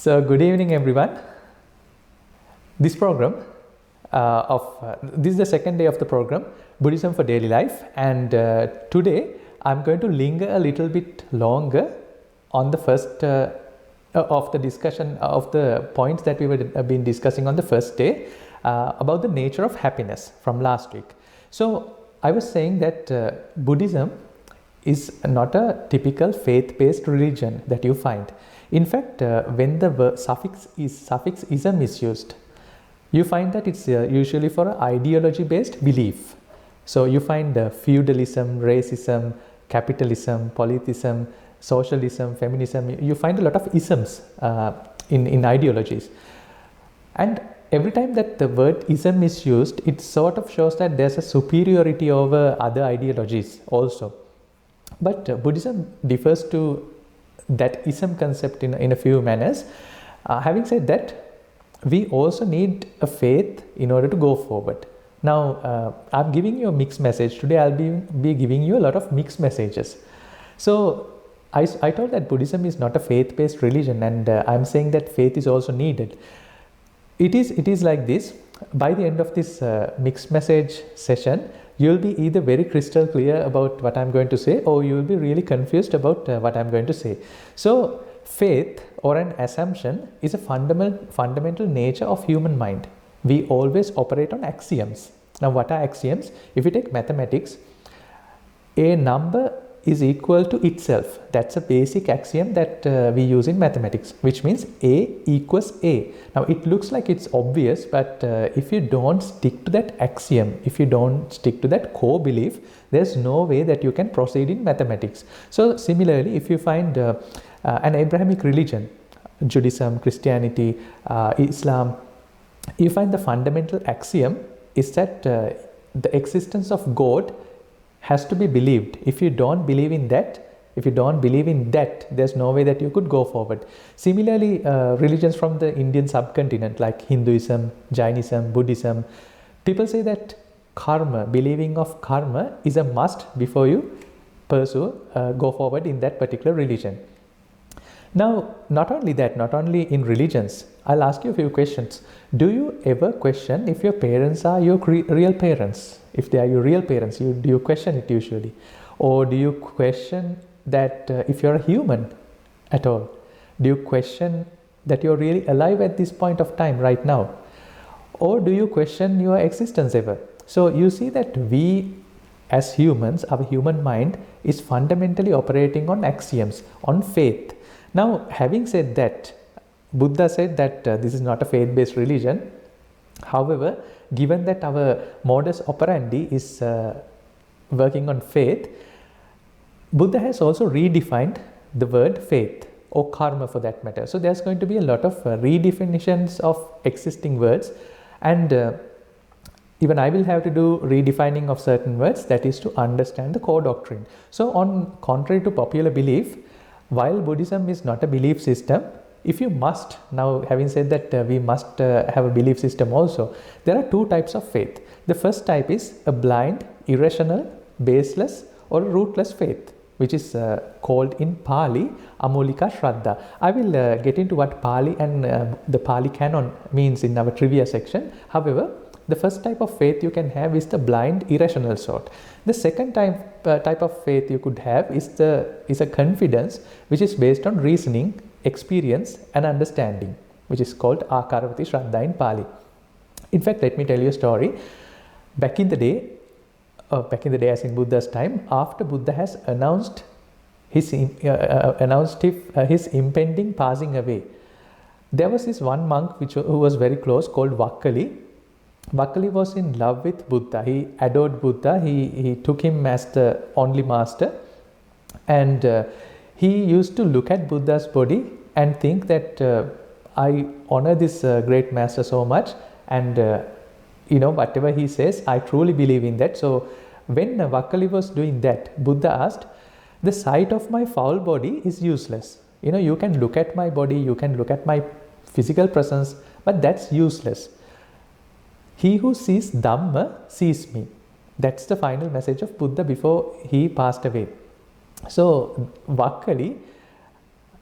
So, good evening, everyone. This program this is the second day of the program, Buddhism for Daily Life, and today I'm going to linger a little bit longer on the first of the discussion of the points that we were been discussing on the first day about the nature of happiness from last week. So, I was saying that Buddhism is not a typical faith-based religion that you find. In fact, when the suffix ism is used, you find that it's usually for an ideology-based belief. So you find feudalism, racism, capitalism, politism, socialism, feminism. You find a lot of isms in ideologies. And every time that the word ism is used, it sort of shows that there's a superiority over other ideologies also. But Buddhism differs to that ism concept in a few manners. Having said that, we also need a faith in order to go forward. Now, I'm giving you a mixed message. Today, I'll be giving you a lot of mixed messages. So, I told that Buddhism is not a faith-based religion, and I'm saying that faith is also needed. It is like this. By the end of this mixed message session, you'll be either very crystal clear about what I'm going to say, or you'll be really confused about what I'm going to say. So, faith or an assumption is a fundamental nature of human mind. We always operate on axioms. Now, what are axioms? If you take mathematics, a number is equal to itself. That's a basic axiom that we use in mathematics, which means A equals A. Now, it looks like it's obvious, but if you don't stick to that axiom, if you don't stick to that core belief, there's no way that you can proceed in mathematics. So, similarly, if you find an Abrahamic religion, Judaism, Christianity, Islam, you find the fundamental axiom is that the existence of God has to be believed. If you don't believe in that, there's no way that you could go forward. Similarly, religions from the Indian subcontinent like Hinduism, Jainism, Buddhism, people say that karma, believing of karma is a must before you go forward in that particular religion. Now, not only in religions, I'll ask you a few questions. Do you ever question if your parents are your real parents? If they are your real parents, do you question it usually? Or do you question that if you're a human at all? Do you question that you're really alive at this point of time right now? Or do you question your existence ever? So you see that we as humans, our human mind is fundamentally operating on axioms, on faith. Now, having said that, Buddha said that this is not a faith-based religion. However, given that our modus operandi is working on faith, Buddha has also redefined the word faith or karma for that matter. So, there's going to be a lot of redefinitions of existing words, and even I will have to do redefining of certain words, that is to understand the core doctrine. So, on contrary to popular belief, while Buddhism is not a belief system, if you must, now having said that we must have a belief system also, there are two types of faith. The first type is a blind, irrational, baseless or rootless faith, which is called in Pali, Amolika Shraddha. I will get into what Pali and the Pali canon means in our trivia section. However, the first type of faith you can have is the blind, irrational sort. The second type of faith you could have is a confidence which is based on reasoning, experience and understanding, which is called Akaravati Shraddha in Pali. In fact, let me tell you a story. Back in the day as in Buddha's time, after Buddha has announced his impending passing away, there was this one monk who was very close called Vakkali. Vakkali was in love with Buddha. He adored Buddha. He took him as the only master, and he used to look at Buddha's body and think that I honor this great master so much, and whatever he says, I truly believe in that. So when Vakkali was doing that, Buddha asked, the sight of my foul body is useless. You can look at my body, you can look at my physical presence, but that's useless. He who sees Dhamma sees me. That's the final message of Buddha before he passed away. So Vakkali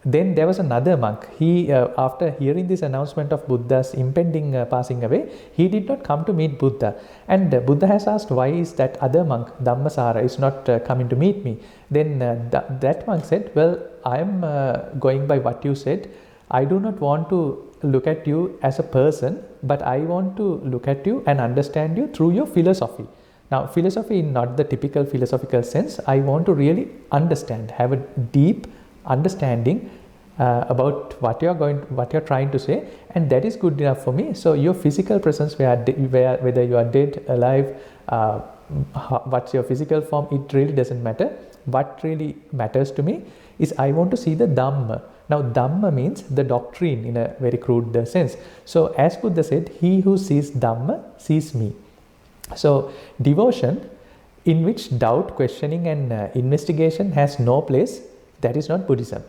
Then there was another monk. He, after hearing this announcement of Buddha's impending passing away, he did not come to meet Buddha. And Buddha has asked, why is that other monk, Dhammasara, is not coming to meet me? Then that monk said, well, I am going by what you said. I do not want to look at you as a person, but I want to look at you and understand you through your philosophy. Now, philosophy in not the typical philosophical sense. I want to really understand, have a deep understanding about what you're trying to say, and that is good enough for me. So your physical presence, whether you are dead, alive, what's your physical form, it really doesn't matter. What really matters to me is I want to see the Dhamma. Now, Dhamma means the doctrine in a very crude sense. So as Buddha said, he who sees Dhamma sees me. So devotion in which doubt, questioning and investigation has no place, that is not Buddhism.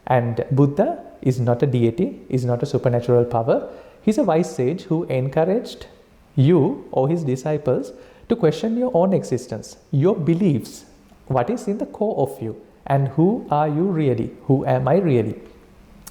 And Buddha is not a deity, is not a supernatural power. He's a wise sage who encouraged you or his disciples to question your own existence, your beliefs, what is in the core of you, and who are you really, who am I really.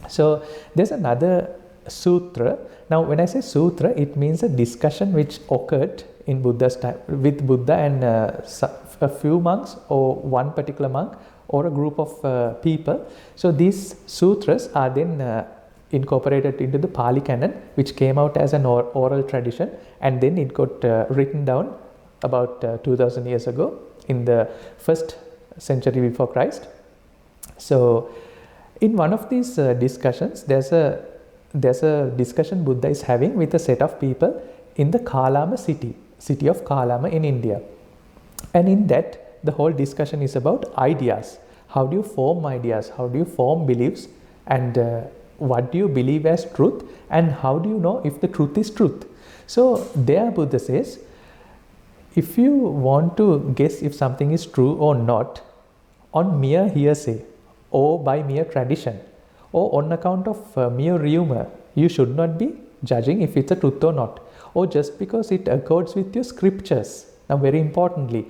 So there's another sutra. Now when I say sutra, it means a discussion which occurred in Buddha's time with Buddha and a few monks, or one particular monk, or a group of people. So these sutras are then incorporated into the Pali canon, which came out as an oral tradition, and then it got written down about 2000 years ago in the 1st century before Christ. So in one of these discussions, there's a discussion Buddha is having with a set of people in the Kalama city of Kalama in India. And in that, the whole discussion is about ideas. How do you form ideas? How do you form beliefs? And what do you believe as truth? And how do you know if the truth is truth? So there Buddha says, if you want to guess if something is true or not on mere hearsay, or by mere tradition, or on account of mere rumor, you should not be judging if it's a truth or not, or just because it accords with your scriptures. Now, very importantly,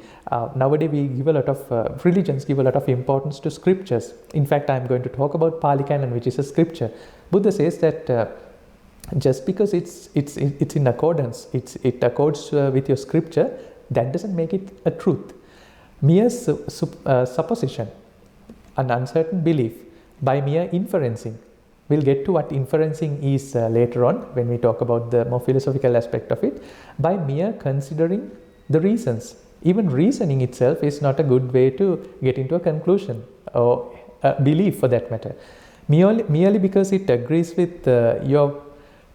nowadays we give a lot of religions give a lot of importance to scriptures. In fact, I'm going to talk about Pali Canon, which is a scripture. Buddha says that just because it's in accordance, it accords with your scripture, that doesn't make it a truth. Mere supposition, an uncertain belief, by mere inferencing. We'll get to what inferencing is later on when we talk about the more philosophical aspect of it. By mere considering the reasons. Even reasoning itself is not a good way to get into a conclusion or a belief for that matter. Merely because it agrees with your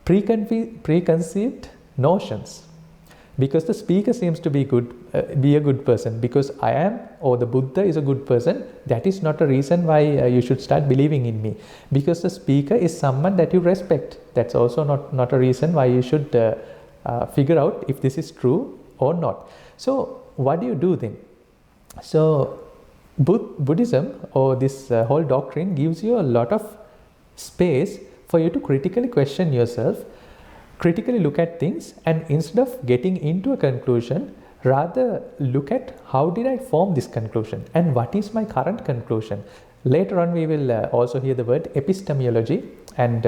preconceived notions. Because the speaker seems to be a good person, because I am, or the Buddha is a good person, that is not a reason why you should start believing in me. Because the speaker is someone that you respect, that's also not a reason why you should figure out if this is true or not. So what do you do then? So Buddhism, or this whole doctrine, gives you a lot of space for you to critically question yourself, critically look at things, and instead of getting into a conclusion, rather look at how did I form this conclusion and what is my current conclusion. Later on we will also hear the word epistemology, and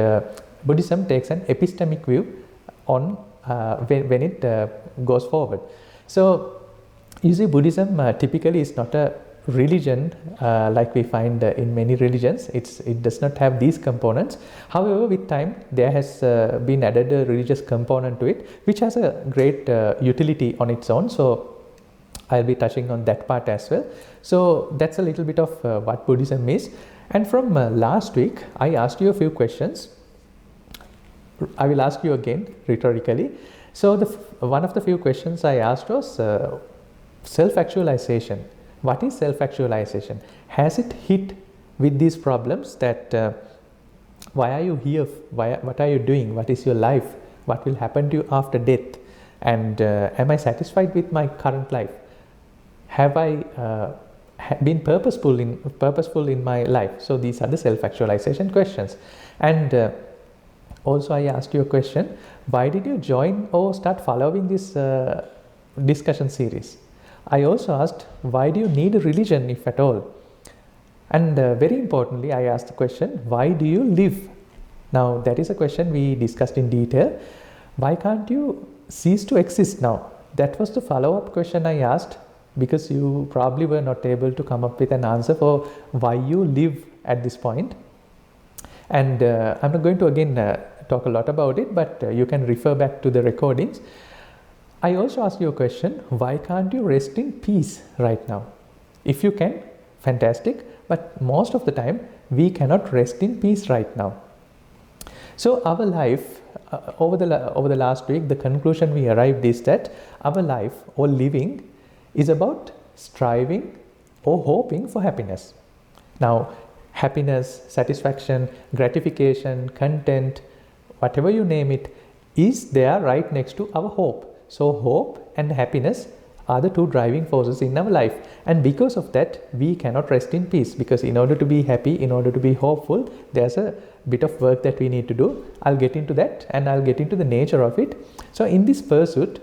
Buddhism takes an epistemic view on when it goes forward. So you see, Buddhism typically is not a religion like we find in many religions. It does not have these components. However, with time there has been added a religious component to it, which has a great utility on its own. So I'll be touching on that part as well. So that's a little bit of what Buddhism is. And from last week I asked you a few questions. I will ask you again rhetorically. So one of the few questions I asked was self-actualization. What is self-actualization? Has it hit with these problems that why are you here? What are you doing? What is your life? What will happen to you after death? And am I satisfied with my current life? Have I been purposeful in my life? So these are the self-actualization questions. And also I asked you a question, why did you join or start following this discussion series? I also asked, why do you need a religion if at all? And very importantly, I asked the question, why do you live? Now, that is a question we discussed in detail. Why can't you cease to exist now? That was the follow-up question I asked, because you probably were not able to come up with an answer for why you live at this point. And I'm not going to again talk a lot about it, but you can refer back to the recordings. I also asked you a question, why can't you rest in peace right now? If you can, fantastic, but most of the time we cannot rest in peace right now. So our life, over the last week, the conclusion we arrived is that our life or living is about striving or hoping for happiness. Now, happiness, satisfaction, gratification, content, whatever you name it, is there right next to our hope. So hope and happiness are the two driving forces in our life, and because of that we cannot rest in peace, because in order to be happy, in order to be hopeful, there's a bit of work that we need to do. I'll get into that, and I'll get into the nature of it. So in this pursuit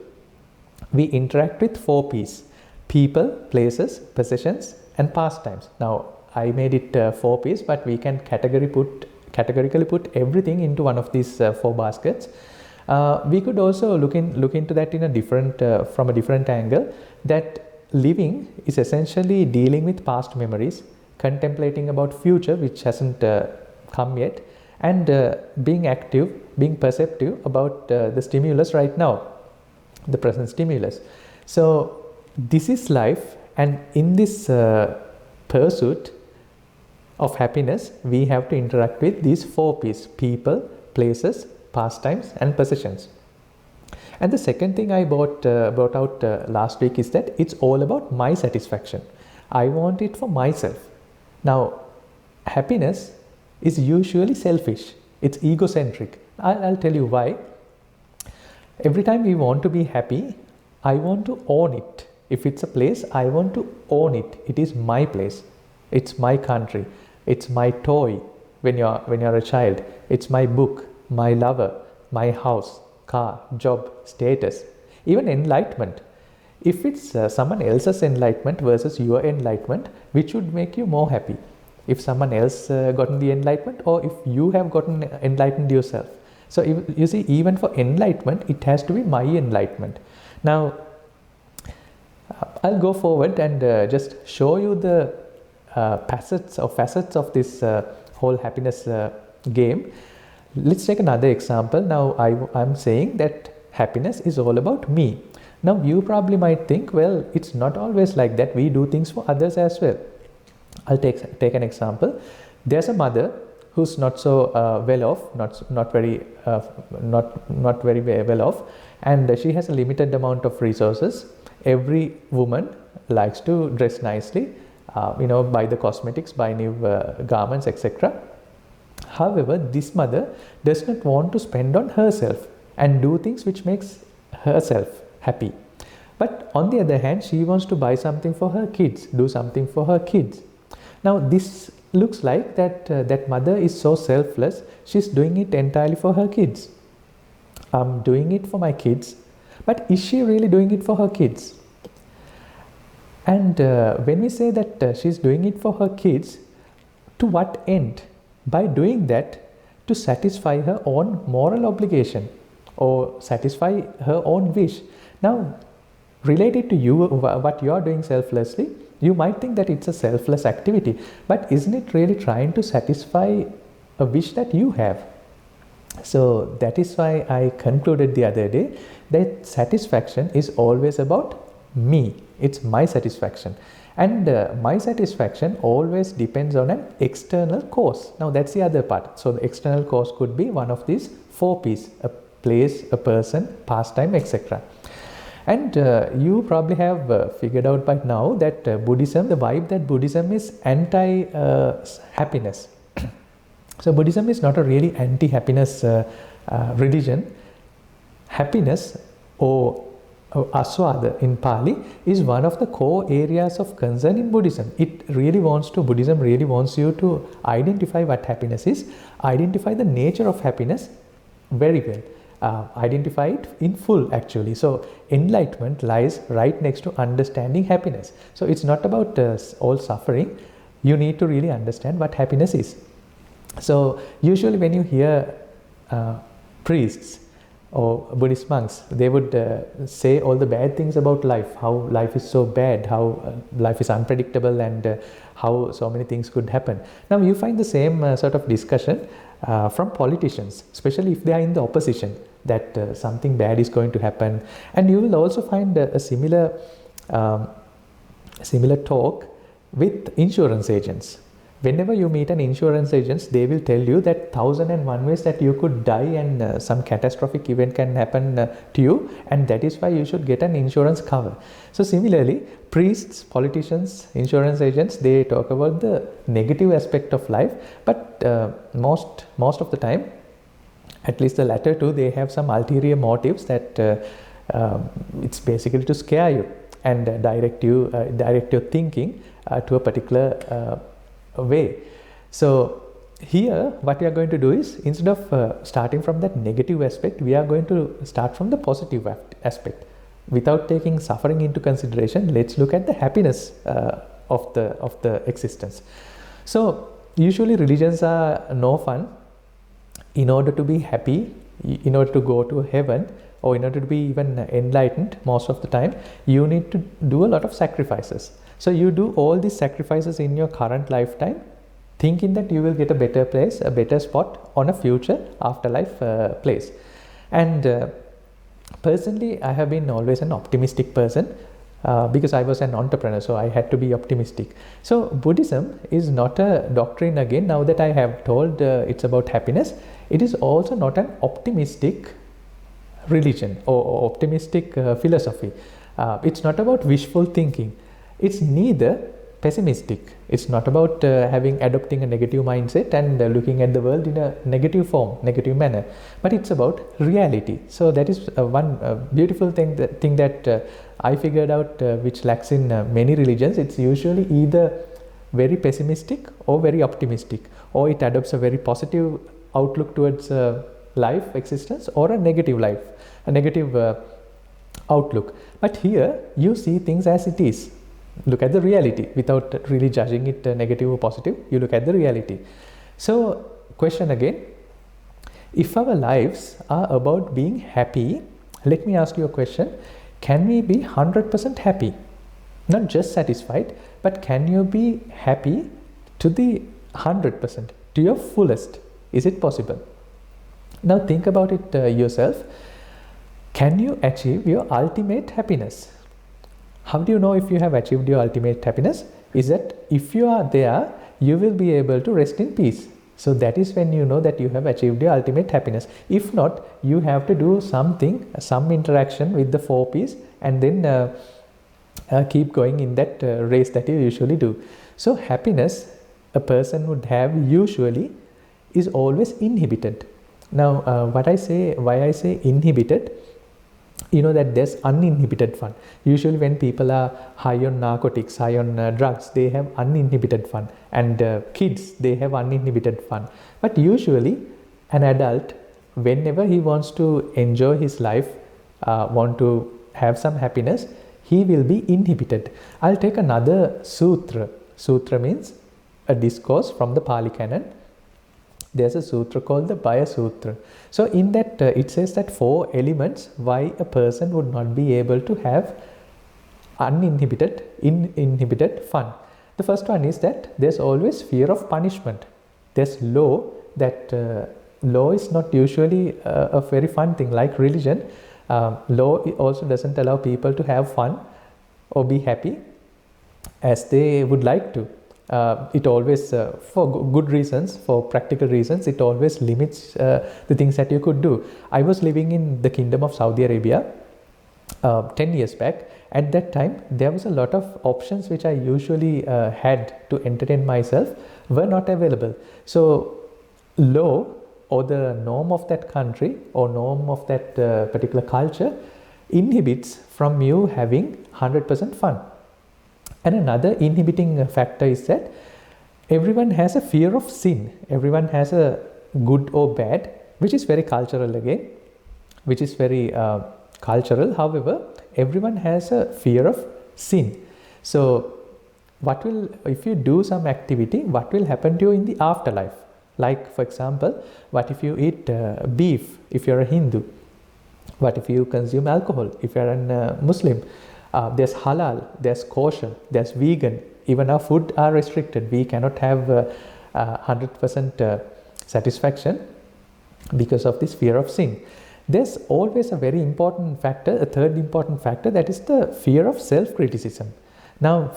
we interact with 4 P's: people, places, possessions, and pastimes. Now I made it 4 P's, but we can categorically put everything into one of these 4 baskets. We could also look into that in a different from a different angle, that living is essentially dealing with past memories, contemplating about future which hasn't come yet, and being active, being perceptive about the stimulus right now, the present stimulus. So this is life, and in this pursuit of happiness we have to interact with these 4 P's: people, places, pastimes, and possessions. And the second thing I brought out last week is that it's all about my satisfaction. I want it for myself. Now, happiness is usually selfish. It's egocentric. I'll tell you why. Every time we want to be happy, I want to own it. If it's a place, I want to own it. It is my place. It's my country. It's my toy when you're a child. It's my book, my lover, my house, car, job, status, even enlightenment. If it's someone else's enlightenment versus your enlightenment, which would make you more happy? If someone else gotten the enlightenment, or if you have gotten enlightened yourself? So you see, even for enlightenment, it has to be my enlightenment. Now, I'll go forward and just show you the facets of this whole happiness game. Let's take another example. Now I'm saying that happiness is all about me. Now you probably might think, well, it's not always like that. We do things for others as well. I'll take an example. There's a mother who's not so well off, not very well off, and she has a limited amount of resources. Every woman likes to dress nicely, buy the cosmetics, buy new garments, etc. However, this mother does not want to spend on herself and do things which makes herself happy. But on the other hand, she wants to buy something for her kids, do something for her kids. Now this looks like that mother is so selfless. She's doing it entirely for her kids. I'm doing it for my kids, but is she really doing it for her kids? And when we say that she's doing it for her kids, to what end? By doing that, to satisfy her own moral obligation or satisfy her own wish. Now, related to you, what you are doing selflessly, you might think that it's a selfless activity, but isn't it really trying to satisfy a wish that you have? So that is why I concluded the other day that satisfaction is always about me. It's my satisfaction. And my satisfaction always depends on an external cause. Now that's the other part. So the external cause could be one of these 4 P's: a place, a person, pastime, etc. And you probably have figured out by now that Buddhism, the vibe that Buddhism is anti-happiness. So Buddhism is not a really anti-happiness religion. Happiness, or aswada in Pali, is one of the core areas of concern in Buddhism. Buddhism really wants you to identify what happiness is, identify the nature of happiness very well, identify it in full actually. So enlightenment lies right next to understanding happiness. So it's not about all suffering. you need to really understand what happiness is. So usually when you hear priests or Buddhist monks, they would say all the bad things about life, how life is so bad, how life is unpredictable, and how so many things could happen. Now you find the same sort of discussion from politicians, especially if they are in the opposition, that something bad is going to happen. And you will also find a similar talk with insurance agents. Whenever you meet an insurance agent, they will tell you that 1001 ways that you could die and some catastrophic event can happen to you, and that is why you should get an insurance cover. So similarly, priests, politicians, insurance agents, they talk about the negative aspect of life, but most of the time, at least the latter two, they have some ulterior motives that it's basically to scare you and direct your thinking to a particular way. So here what we are going to do is, instead of starting from that negative aspect, we are going to start from the positive aspect. Without taking suffering into consideration, let's look at the happiness of the existence. So usually religions are no fun. In order to be happy, in order to go to heaven, or in order to be even enlightened, most of the time you need to do a lot of sacrifices. So you do all these sacrifices in your current lifetime, thinking that you will get a better place, a better spot on a future afterlife place. And personally, I have been always an optimistic person because I was an entrepreneur, so I had to be optimistic. So Buddhism is not a doctrine again. Now that I have told it's about happiness, it is also not an optimistic religion or optimistic philosophy. It's not about wishful thinking. It's neither pessimistic. It's not about adopting a negative mindset and looking at the world in a negative form, negative manner, but it's about reality. So that is one beautiful thing that I figured out, which lacks in many religions. It's usually either very pessimistic or very optimistic, or it adopts a very positive outlook towards life existence, or a negative outlook. But here you see things as it is. Look at the reality without really judging it negative or positive. You look at the reality. So question again, if our lives are about being happy, let me ask you a question. Can we be 100% happy? Not just satisfied, but can you be happy to the 100%, to your fullest? Is it possible? Now think about it yourself. Can you achieve your ultimate happiness? How do you know if you have achieved your ultimate happiness? Is that if you are there, you will be able to rest in peace. So that is when you know that you have achieved your ultimate happiness. If not, you have to do something, some interaction with the 4 P's, and then keep going in that race that you usually do. So happiness a person would have usually is always inhibited. Now why I say inhibited, you know that there's uninhibited fun. Usually when people are high on narcotics, high on drugs, they have uninhibited fun, and kids, they have uninhibited fun. But usually an adult, whenever he wants to enjoy his life, want to have some happiness, he will be inhibited. I'll take another sutra. Sutra means a discourse from the Pali Canon. There's a sutra called the Bhaya Sutra. So in that it says that 4 elements why a person would not be able to have uninhibited fun. The first one is that there's always fear of punishment. There's law, that law is not usually a very fun thing. Like religion, law also doesn't allow people to have fun or be happy as they would like to. It always, for good reasons, for practical reasons, it always limits the things that you could do. I was living in the Kingdom of Saudi Arabia 10 years back. At that time, there was a lot of options which I usually had to entertain myself were not available. So law or the norm of that country or norm of that particular culture inhibits from you having 100% fun. And another inhibiting factor is that everyone has a fear of sin. Everyone has a good or bad, which is very cultural again, which is very cultural. However, everyone has a fear of sin. So if you do some activity, what will happen to you in the afterlife? Like, for example, what if you eat beef if you're a Hindu? What if you consume alcohol if you're a Muslim? There's halal, there's kosher, there's vegan. Even our food are restricted. We cannot have 100% satisfaction because of this fear of sin. There's always a very important factor, a third important factor, that is the fear of self-criticism. Now,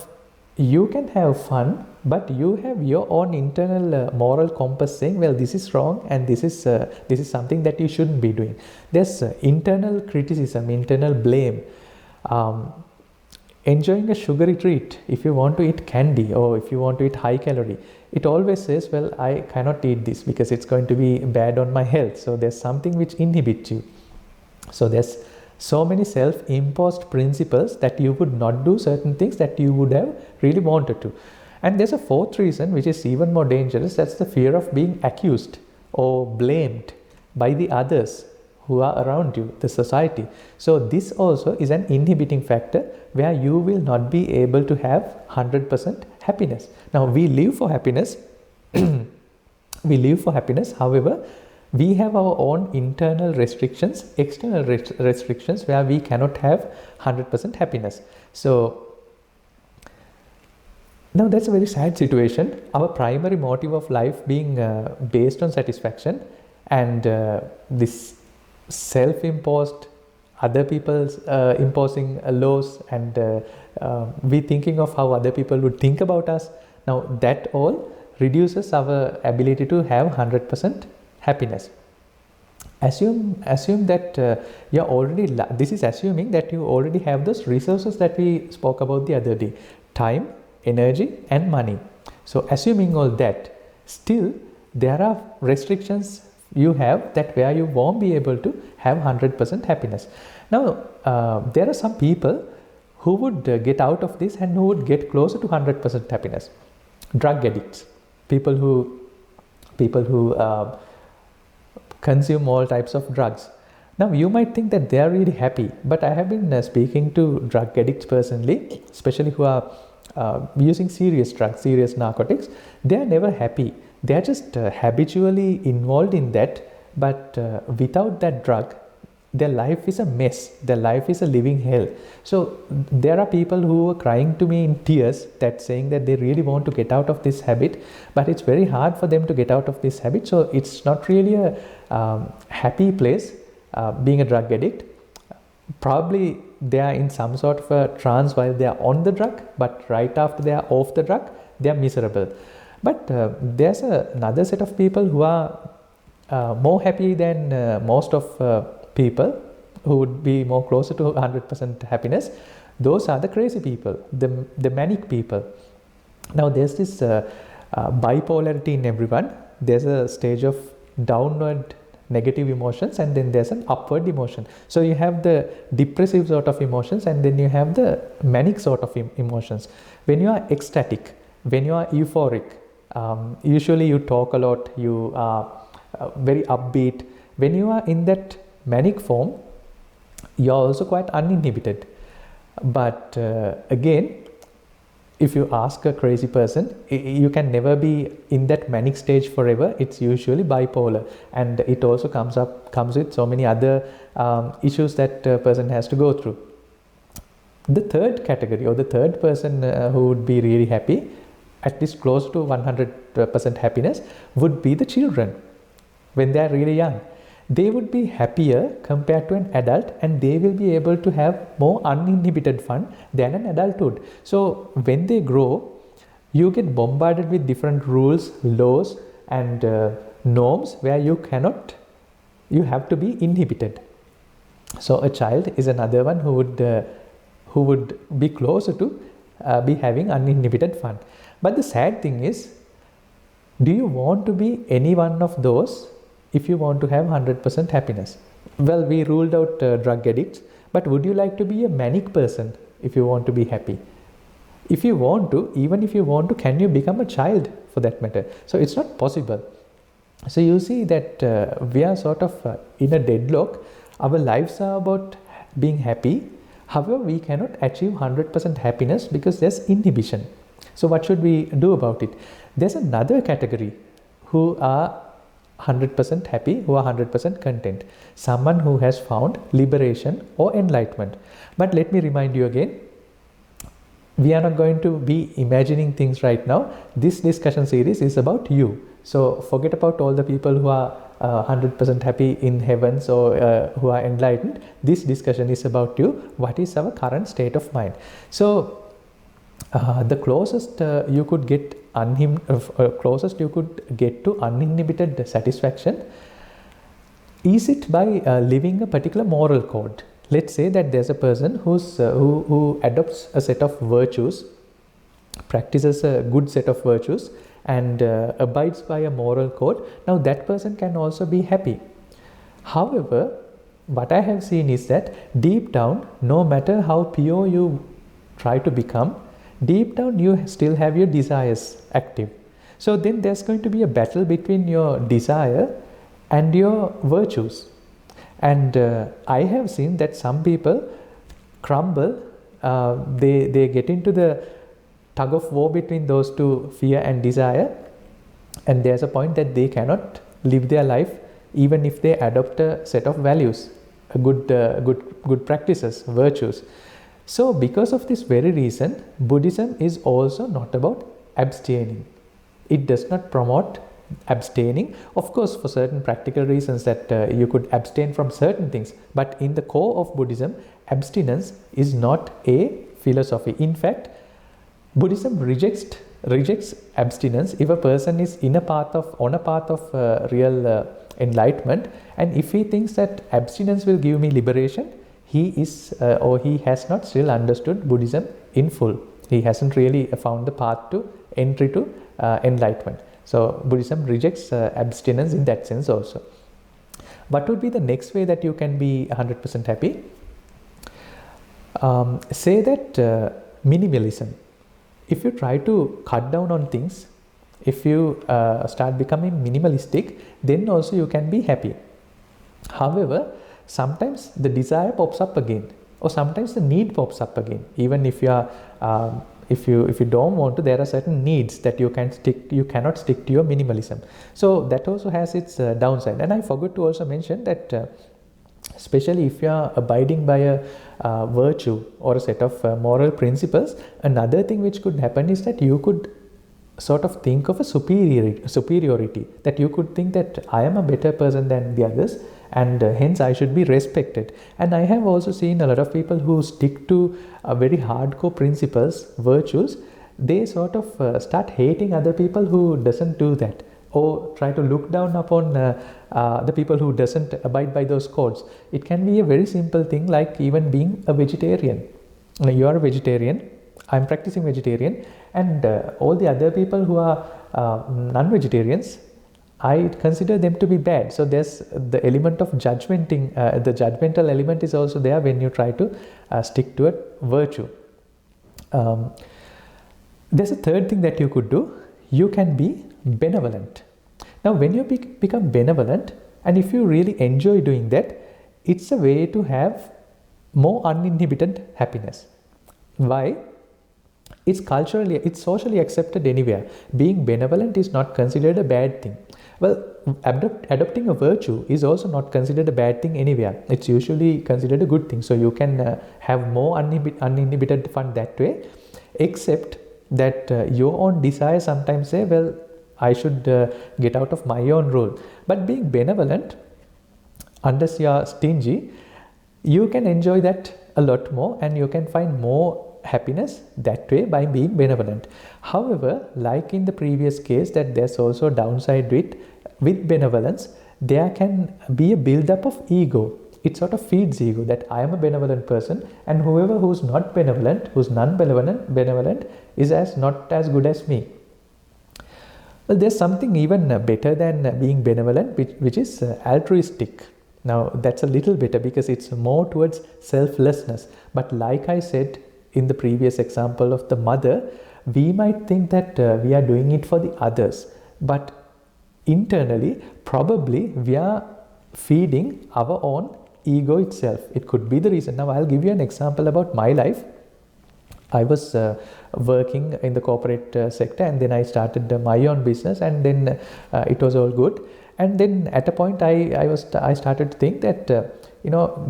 you can have fun, but you have your own internal moral compass saying, well, this is wrong and this is something that you shouldn't be doing. There's internal criticism, internal blame. Enjoying a sugary treat, if you want to eat candy or if you want to eat high calorie, it always says, well, I cannot eat this because it's going to be bad on my health. So there's something which inhibits you. So there's so many self-imposed principles that you would not do certain things that you would have really wanted to. And there's a fourth reason which is even more dangerous. That's the fear of being accused or blamed by the others who are around you, the society. So this also is an inhibiting factor where you will not be able to have 100% happiness. Now, we live for happiness. We live for happiness. However, we have our own internal restrictions, external restrictions, where we cannot have 100% happiness. So now that's a very sad situation. Our primary motive of life being based on satisfaction, and this self-imposed, other people's imposing laws, and we thinking of how other people would think about us. Now that all reduces our ability to have 100% happiness. Assume that you're already, this is assuming that you already have those resources that we spoke about the other day: time, energy and money. So assuming all that, still there are restrictions you have that where you won't be able to have 100% happiness. Now there are some people who would get out of this and who would get closer to 100% happiness. Drug addicts, people who consume all types of drugs. Now you might think that they are really happy, but I have been speaking to drug addicts personally, especially who are using serious drugs, serious narcotics. They are never happy. They are just habitually involved in that, but without that drug, their life is a mess. Their life is a living hell. So there are people who are crying to me in tears, that saying that they really want to get out of this habit, but it's very hard for them to get out of this habit. So it's not really a happy place being a drug addict. Probably they are in some sort of a trance while they are on the drug, but right after they are off the drug, they are miserable. But there's another set of people who are more happy than most of people, who would be more closer to 100% happiness. Those are the crazy people, the manic people. Now there's this bipolarity in everyone. There's a stage of downward negative emotions, and then there's an upward emotion. So you have the depressive sort of emotions, and then you have the manic sort of emotions. When you are ecstatic, when you are euphoric, usually you talk a lot, you are very upbeat. When you are in that manic form, you are also quite uninhibited. But again, if you ask a crazy person, you can never be in that manic stage forever. It's usually bipolar, and it also comes with so many other issues that a person has to go through. The third category, or the third person who would be really happy, at least close to 100% happiness, would be the children. When they are really young, they would be happier compared to an adult, and they will be able to have more uninhibited fun than an adulthood. So when they grow, you get bombarded with different rules, laws and norms where you have to be inhibited. So a child is another one who would be closer to be having uninhibited fun. But the sad thing is, do you want to be any one of those if you want to have 100% happiness? Well, we ruled out drug addicts, but would you like to be a manic person if you want to be happy? If you want to, even if you want to, can you become a child for that matter? So it's not possible. So you see that we are sort of in a deadlock. Our lives are about being happy. However, we cannot achieve 100% happiness because there's inhibition. So what should we do about it? There's another category who are 100% happy, who are 100% content. Someone who has found liberation or enlightenment. But let me remind you again, we are not going to be imagining things right now. This discussion series is about you. So forget about all the people who are 100% happy in heavens or who are enlightened. This discussion is about you. What is our current state of mind? So the closest you could get to uninhibited satisfaction, is it by living a particular moral code. Let's say that there's a person who adopts a set of virtues, practices a good set of virtues, and abides by a moral code. Now that person can also be happy. However, what I have seen is that deep down, no matter how pure you try to become, deep down you still have your desires active. So then there's going to be a battle between your desire and your virtues. And I have seen that some people crumble, they get into the tug of war between those two, fear and desire, and there's a point that they cannot live their life even if they adopt a set of values, good practices, virtues. So because of this very reason, Buddhism is also not about abstaining. It does not promote abstaining. Of course, for certain practical reasons that you could abstain from certain things, but in the core of Buddhism, abstinence is not a philosophy. In fact, Buddhism rejects abstinence if a person is on a path of real enlightenment, and if he thinks that abstinence will give me liberation, he is or he has not still understood Buddhism in full. He hasn't really found the path to entry to enlightenment. So Buddhism rejects abstinence in that sense also. What would be the next way that you can be 100% happy? Say that minimalism. If you try to cut down on things, if you start becoming minimalistic, then also you can be happy. However, sometimes the desire pops up again, or sometimes the need pops up again. Even if you are if you don't want to, there are certain needs that you cannot stick to your minimalism. So that also has its downside. And I forgot to also mention that especially if you are abiding by a virtue or a set of moral principles, another thing which could happen is that you could sort of think of a superiority, that you could think that I am a better person than the others, and hence I should be respected. And I have also seen a lot of people who stick to very hardcore principles, virtues. They sort of start hating other people who doesn't do that, or try to look down upon the people who doesn't abide by those codes. It can be a very simple thing, like even being a vegetarian. You are a vegetarian, I'm practicing vegetarian, and all the other people who are non-vegetarians, I consider them to be bad. So there's the element of judgmenting, the judgmental element is also there when you try to stick to a virtue. There's a third thing that you could do. You can be benevolent. Now when you become benevolent, and if you really enjoy doing that, it's a way to have more uninhibited happiness. Why? It's socially accepted anywhere. Being benevolent is not considered a bad thing. Well, adopting a virtue is also not considered a bad thing anywhere. It's usually considered a good thing. So you can have more uninhibited fun that way, except that your own desire sometimes say, well, I should get out of my own rule. But being benevolent, unless you are stingy, you can enjoy that a lot more, and you can find more happiness that way by being benevolent. However, like in the previous case, that there's also a downside with benevolence. There can be a build-up of ego. It sort of feeds ego, that I am a benevolent person, and whoever who's not benevolent, who's benevolent is not as good as me. Well, there's something even better than being benevolent, which is altruistic. Now that's a little better because it's more towards selflessness. But like I said in the previous example of the mother, we might think that we are doing it for the others, but internally probably we are feeding our own ego itself. It could be the reason. Now I'll give you an example about my life. I was working in the corporate sector, and then I started my own business, and then it was all good. And then at a point I started to think that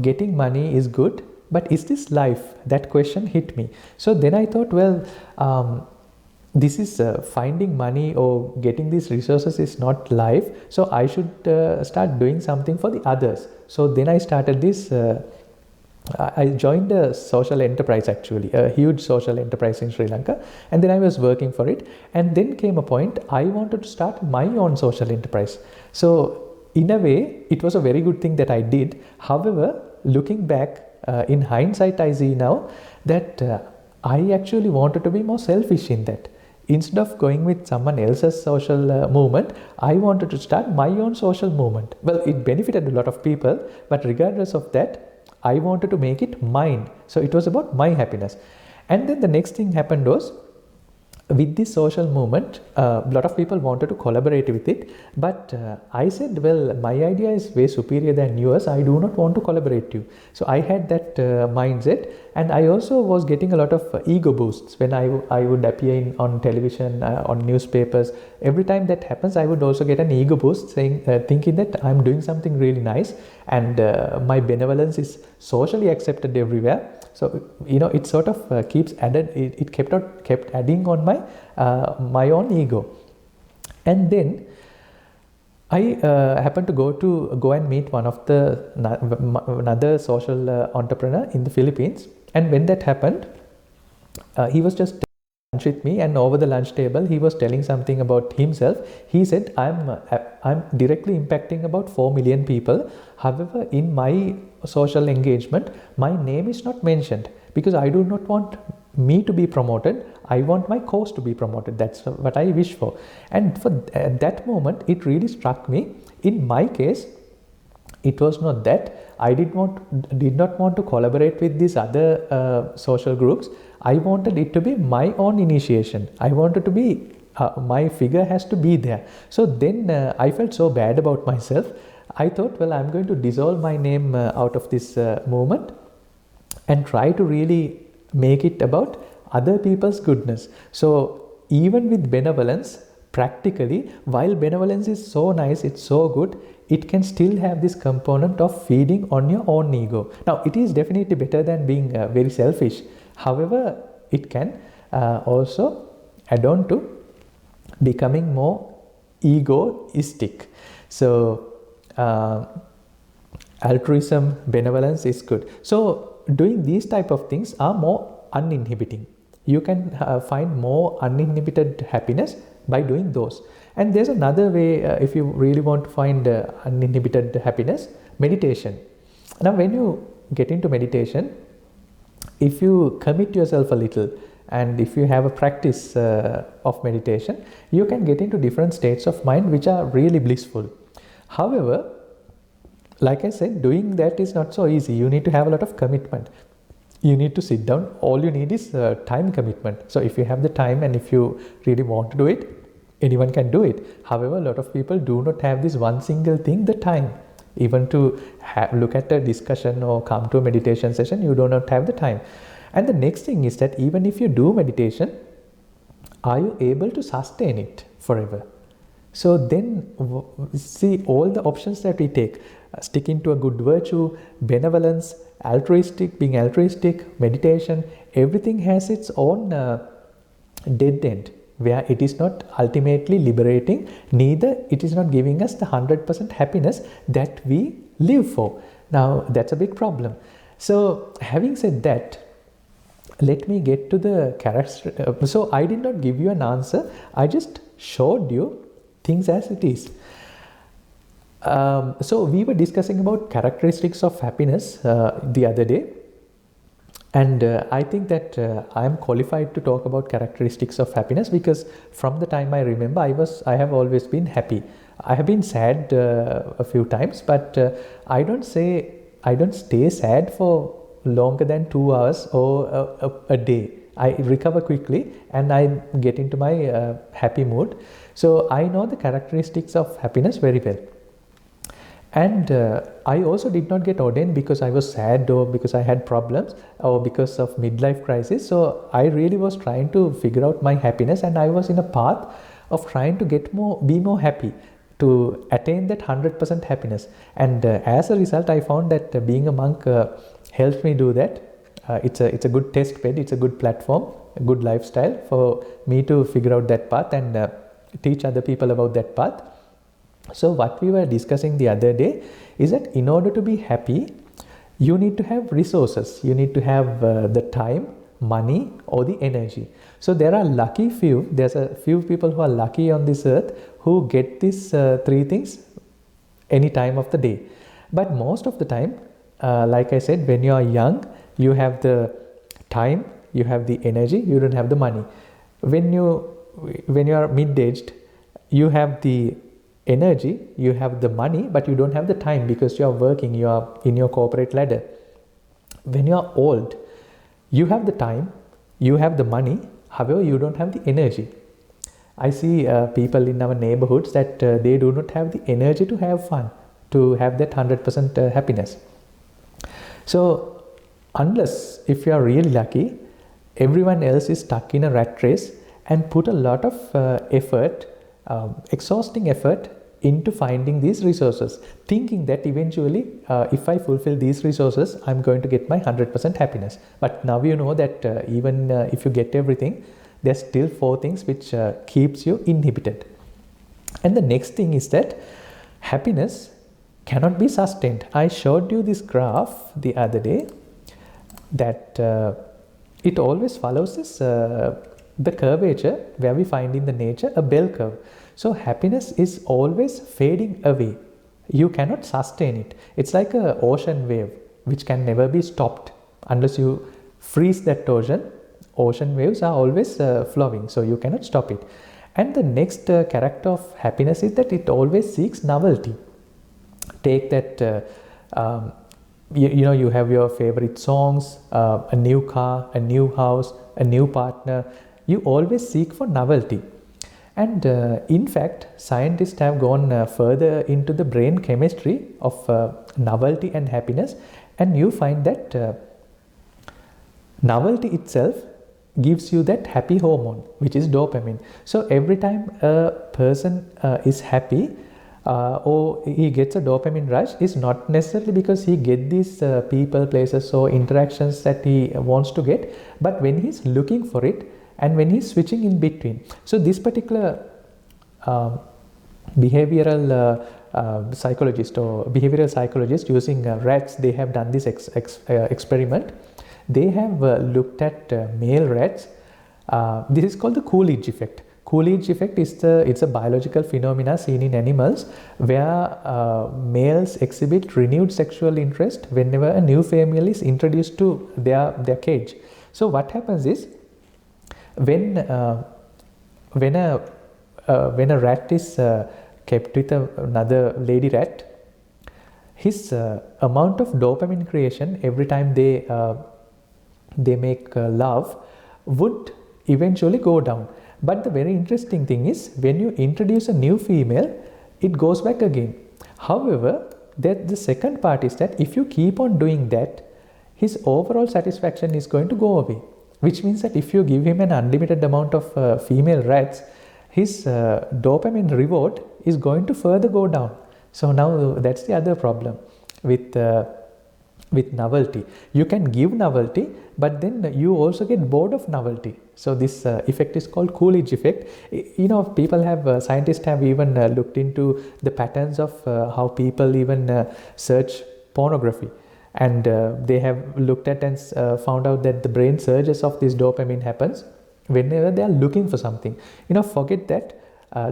getting money is good, but is this life? That question hit me. So then I thought, well, this is finding money or getting these resources is not life, so I should start doing something for the others. So then I started this I joined a social enterprise, actually a huge social enterprise in Sri Lanka, and then I was working for it. And then came a point I wanted to start my own social enterprise. So in a way it was a very good thing that I did. However, looking back in hindsight, I see now that I actually wanted to be more selfish in that. Instead of going with someone else's social movement, I wanted to start my own social movement. Well, it benefited a lot of people, but regardless of that, I wanted to make it mine. So it was about my happiness. And then the next thing happened was, with this social movement, a lot of people wanted to collaborate with it, but I said, well, my idea is way superior than yours. I do not want to collaborate you. So I had that mindset, and I also was getting a lot of ego boosts when I would appear on television, on newspapers. Every time that happens, I would also get an ego boost, thinking that I'm doing something really nice, and my benevolence is socially accepted everywhere. So it sort of keeps added. It kept adding on my own ego. And then I happened to go and meet one of another social entrepreneur in the Philippines. And when that happened, he was just lunch with me, and over the lunch table he was telling something about himself. He said, I'm directly impacting about 4 million people. However, in my social engagement, my name is not mentioned, because I do not want me to be promoted. I want my cause to be promoted. That's what I wish for. And at that moment, it really struck me. In my case, it was not that. I did not want to collaborate with these other social groups. I wanted it to be my own initiation. I wanted to be my figure has to be there. So then I felt so bad about myself. I thought, well, I'm going to dissolve my name out of this movement and try to really make it about other people's goodness. So even with benevolence, practically, while benevolence is so nice, it's so good, it can still have this component of feeding on your own ego. Now, it is definitely better than being very selfish. However, it can also add on to becoming more egoistic. So altruism, benevolence is good. So doing these type of things are more uninhibiting. You can find more uninhibited happiness by doing those. And there's another way, if you really want to find uninhibited happiness, meditation. Now, when you get into meditation, if you commit yourself a little, and if you have a practice of meditation, you can get into different states of mind which are really blissful. However, like I said, doing that is not so easy. You need to have a lot of commitment. You need to sit down. All you need is time commitment. So if you have the time and if you really want to do it, anyone can do it. However, a lot of people do not have this one single thing, the time. Even to look at a discussion or come to a meditation session, you do not have the time. And the next thing is that even if you do meditation, are you able to sustain it forever? So then see all the options that we take. Sticking to a good virtue, benevolence, being altruistic, meditation, everything has its own dead end, where it is not ultimately liberating, neither it is not giving us the 100% happiness that we live for. Now, that's a big problem. So having said that, let me get to the character. So I did not give you an answer. I just showed you things as it is. So we were discussing about characteristics of happiness the other day. And I think that I am qualified to talk about characteristics of happiness, because from the time I remember, I have always been happy. I have been sad a few times, but I don't stay sad for longer than 2 hours or a day. I recover quickly and I get into my happy mood. So I know the characteristics of happiness very well. And I also did not get ordained because I was sad or because I had problems or because of midlife crisis. So I really was trying to figure out my happiness, and I was in a path of trying to be more happy, to attain that 100% happiness. And as a result, I found that being a monk helps me do that. It's a good test bed, it's a good platform, a good lifestyle for me to figure out that path and teach other people about that path. So what we were discussing the other day is that in order to be happy, you need to have resources. You need to have the time, money, or the energy. So there's a few people who are lucky on this earth who get these three things any time of the day. But most of the time, like I said, when you are young, you have the time, you have the energy, you don't have the money. When you are mid-aged, you have the energy, you have the money, but you don't have the time because you are working, you are in your corporate ladder. When you are old, you have the time, you have the money, however you don't have the energy. I see people in our neighborhoods that they do not have the energy to have fun, to have that 100% happiness. So unless, if you are really lucky, everyone else is stuck in a rat race and put a lot of effort, exhausting effort into finding these resources, thinking that eventually if I fulfill these resources, I'm going to get my 100% happiness. But now you know that even if you get everything, there's still 4 things which keeps you inhibited. And the next thing is that happiness cannot be sustained. I showed you this graph the other day that it always follows this the curvature where we find in the nature a bell curve. So happiness is always fading away. You cannot sustain it. It's like an ocean wave which can never be stopped unless you freeze that ocean. Ocean waves are always flowing, so you cannot stop it. And the next character of happiness is that it always seeks novelty. Take that you have your favorite songs, a new car, a new house, a new partner. You always seek for novelty. And in fact, scientists have gone further into the brain chemistry of novelty and happiness, and you find that novelty itself gives you that happy hormone, which is dopamine. So every time a person is happy or he gets a dopamine rush, is not necessarily because he gets these people, places or interactions that he wants to get, but when he's looking for it and when he's switching in between. So this particular behavioral psychologist using rats, they have done this experiment. They have looked at male rats. This is called the Coolidge effect. Coolidge effect is it's a biological phenomena seen in animals where males exhibit renewed sexual interest whenever a new female is introduced to their cage. So what happens is when a rat is kept with another lady rat, his amount of dopamine creation every time they make love would eventually go down. But the very interesting thing is when you introduce a new female, it goes back again. However, the second part is that if you keep on doing that, his overall satisfaction is going to go away, which means that if you give him an unlimited amount of female rats, his dopamine reward is going to further go down. So now that's the other problem with novelty. You can give novelty, but then you also get bored of novelty. So this effect is called Coolidge effect. People have, scientists have even looked into the patterns of how people even search pornography. And they have looked at and found out that the brain surges of this dopamine happens whenever they are looking for something. Forget that.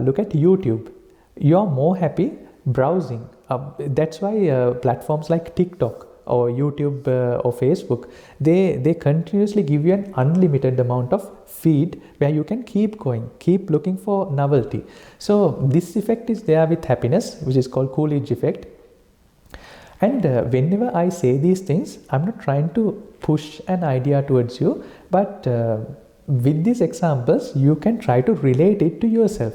Look at YouTube. You are more happy browsing. That's why platforms like TikTok or YouTube or Facebook, they continuously give you an unlimited amount of feed where you can keep going, keep looking for novelty. So this effect is there with happiness, which is called Coolidge effect. And whenever I say these things, I'm not trying to push an idea towards you, but with these examples, you can try to relate it to yourself.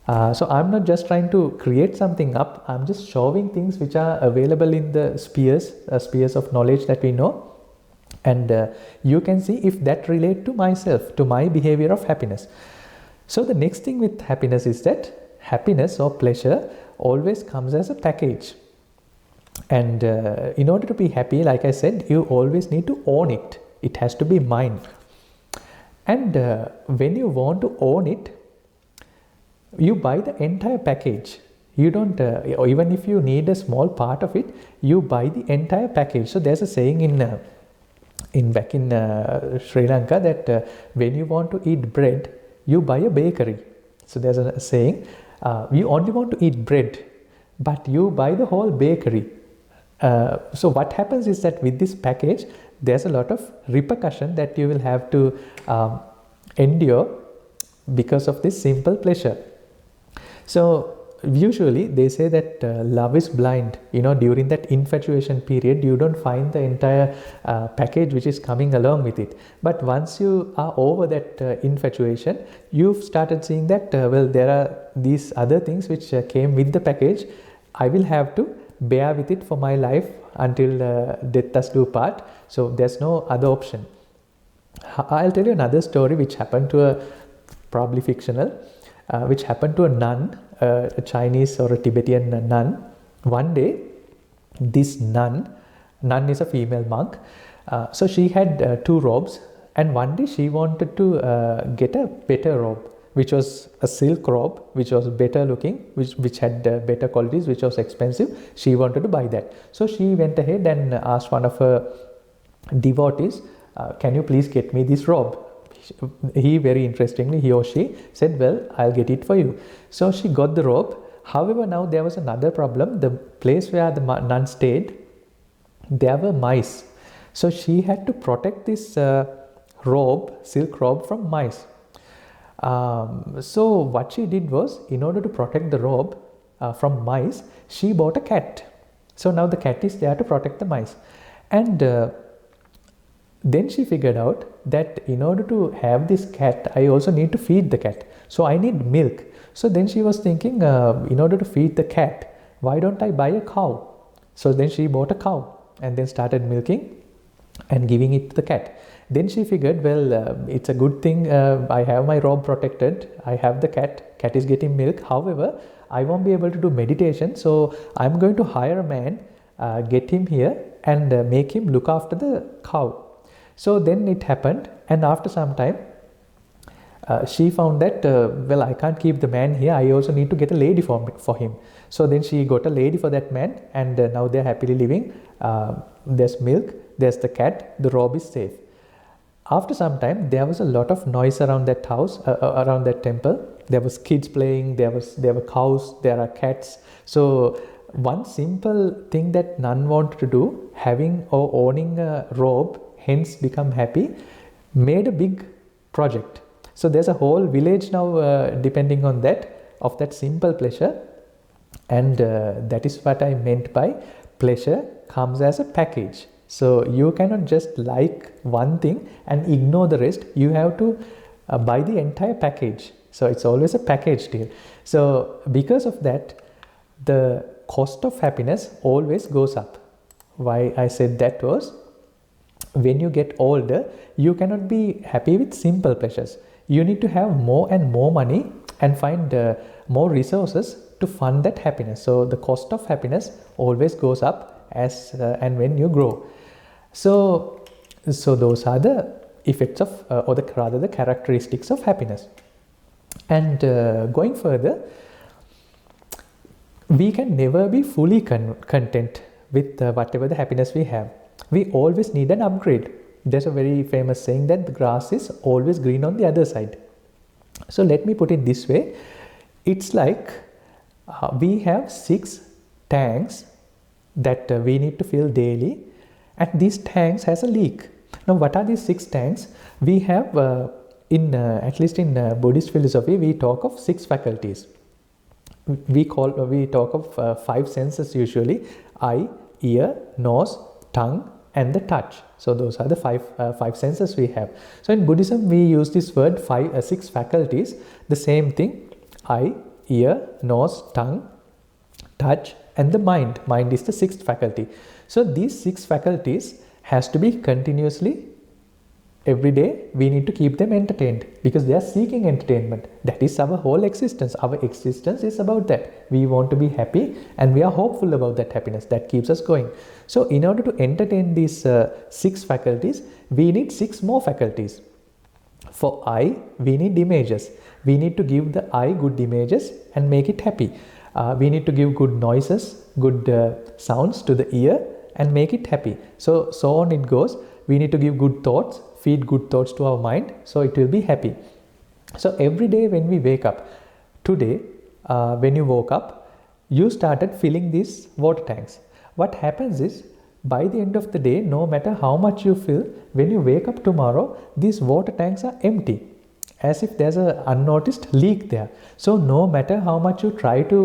So I'm not just trying to create something up, I'm just showing things which are available in the spheres of knowledge that we know. And you can see if that relate to myself, to my behavior of happiness. So the next thing with happiness is that happiness or pleasure always comes as a package. And in order to be happy, like I said, you always need to own it. It has to be mine. And when you want to own it, you buy the entire package. You don't, or even if you need a small part of it, you buy the entire package. So there's a saying back in Sri Lanka that when you want to eat bread, you buy a bakery. So there's a saying, you only want to eat bread, but you buy the whole bakery. So what happens is that with this package, there's a lot of repercussion that you will have to endure because of this simple pleasure. So usually they say that love is blind. During that infatuation period, you don't find the entire package which is coming along with it. But once you are over that infatuation, you've started seeing that well, there are these other things which came with the package. I will have to bear with it for my life until death us do part. So there's no other option. I'll tell you another story which happened to probably fictional, which happened to a nun, a Chinese or a Tibetan nun. One day, this nun is a female monk, so she had two robes, and one day she wanted to get a better robe, which was a silk robe, which was better looking, which had better qualities, which was expensive. She wanted to buy that. So she went ahead and asked one of her devotees, can you please get me this robe? He very interestingly, he or she said, well, I'll get it for you. So she got the robe. However, now there was another problem. The place where the nun stayed, there were mice. So she had to protect this robe, silk robe, from mice. So what she did was, in order to protect the robe from mice, she bought a cat. So now the cat is there to protect the mice. And then she figured out that in order to have this cat, I also need to feed the cat. So I need milk. So then she was thinking, in order to feed the cat, why don't I buy a cow? So then she bought a cow and then started milking and giving it to the cat. Then she figured, well, it's a good thing I have my robe protected. I have the cat is getting milk. However, I won't be able to do meditation. So I'm going to hire a man, get him here and make him look after the cow. So then it happened, and after some time, she found that, well, I can't keep the man here. I also need to get a lady for him. So then she got a lady for that man, and now they're happily living. There's milk, there's the cat, the robe is safe. After some time, there was a lot of noise around that house, around that temple. There was kids playing, there were cows, there are cats. So one simple thing that nun wanted to do, having or owning a robe, hence become happy, made a big project. So there's a whole village now depending on that, of that simple pleasure. And that is what I meant by pleasure comes as a package. So you cannot just like one thing and ignore the rest. You have to buy the entire package. So it's always a package deal. So because of that, the cost of happiness always goes up. Why I said that was, when you get older, you cannot be happy with simple pleasures. You need to have more and more money and find more resources to fund that happiness. So the cost of happiness always goes up as and when you grow. So those are the effects of, or rather the characteristics of happiness. And going further, we can never be fully content with whatever the happiness we have. We always need an upgrade. There's a very famous saying that the grass is always green on the other side. So let me put it this way. It's like we have 6 tanks that we need to fill daily, and these tanks has a leak. Now what are these 6 tanks? We have, at least in Buddhist philosophy, we talk of 6 faculties. We talk of 5 senses usually: eye, ear, nose, tongue, and the touch. So those are the five senses we have. So in Buddhism, we use this word 6 faculties. The same thing: eye, ear, nose, tongue, touch, and the mind. Mind is the sixth faculty. So these six faculties has to be continuously, every day we need to keep them entertained, because they are seeking entertainment. That is our whole existence. Our existence is about that. We want to be happy and we are hopeful about that happiness. That keeps us going. So in order to entertain these six faculties, we need six more faculties. For eye, we need images. We need to give the eye good images and make it happy. We need to give good noises, good sounds to the ear and make it happy. So on it goes. We need to give good thoughts, feed good thoughts to our mind, so it will be happy. So every day when we wake up, today when you woke up, you started filling these water tanks. What happens is, by the end of the day, no matter how much you fill, when you wake up tomorrow, these water tanks are empty, as if there's an unnoticed leak there. So no matter how much you try to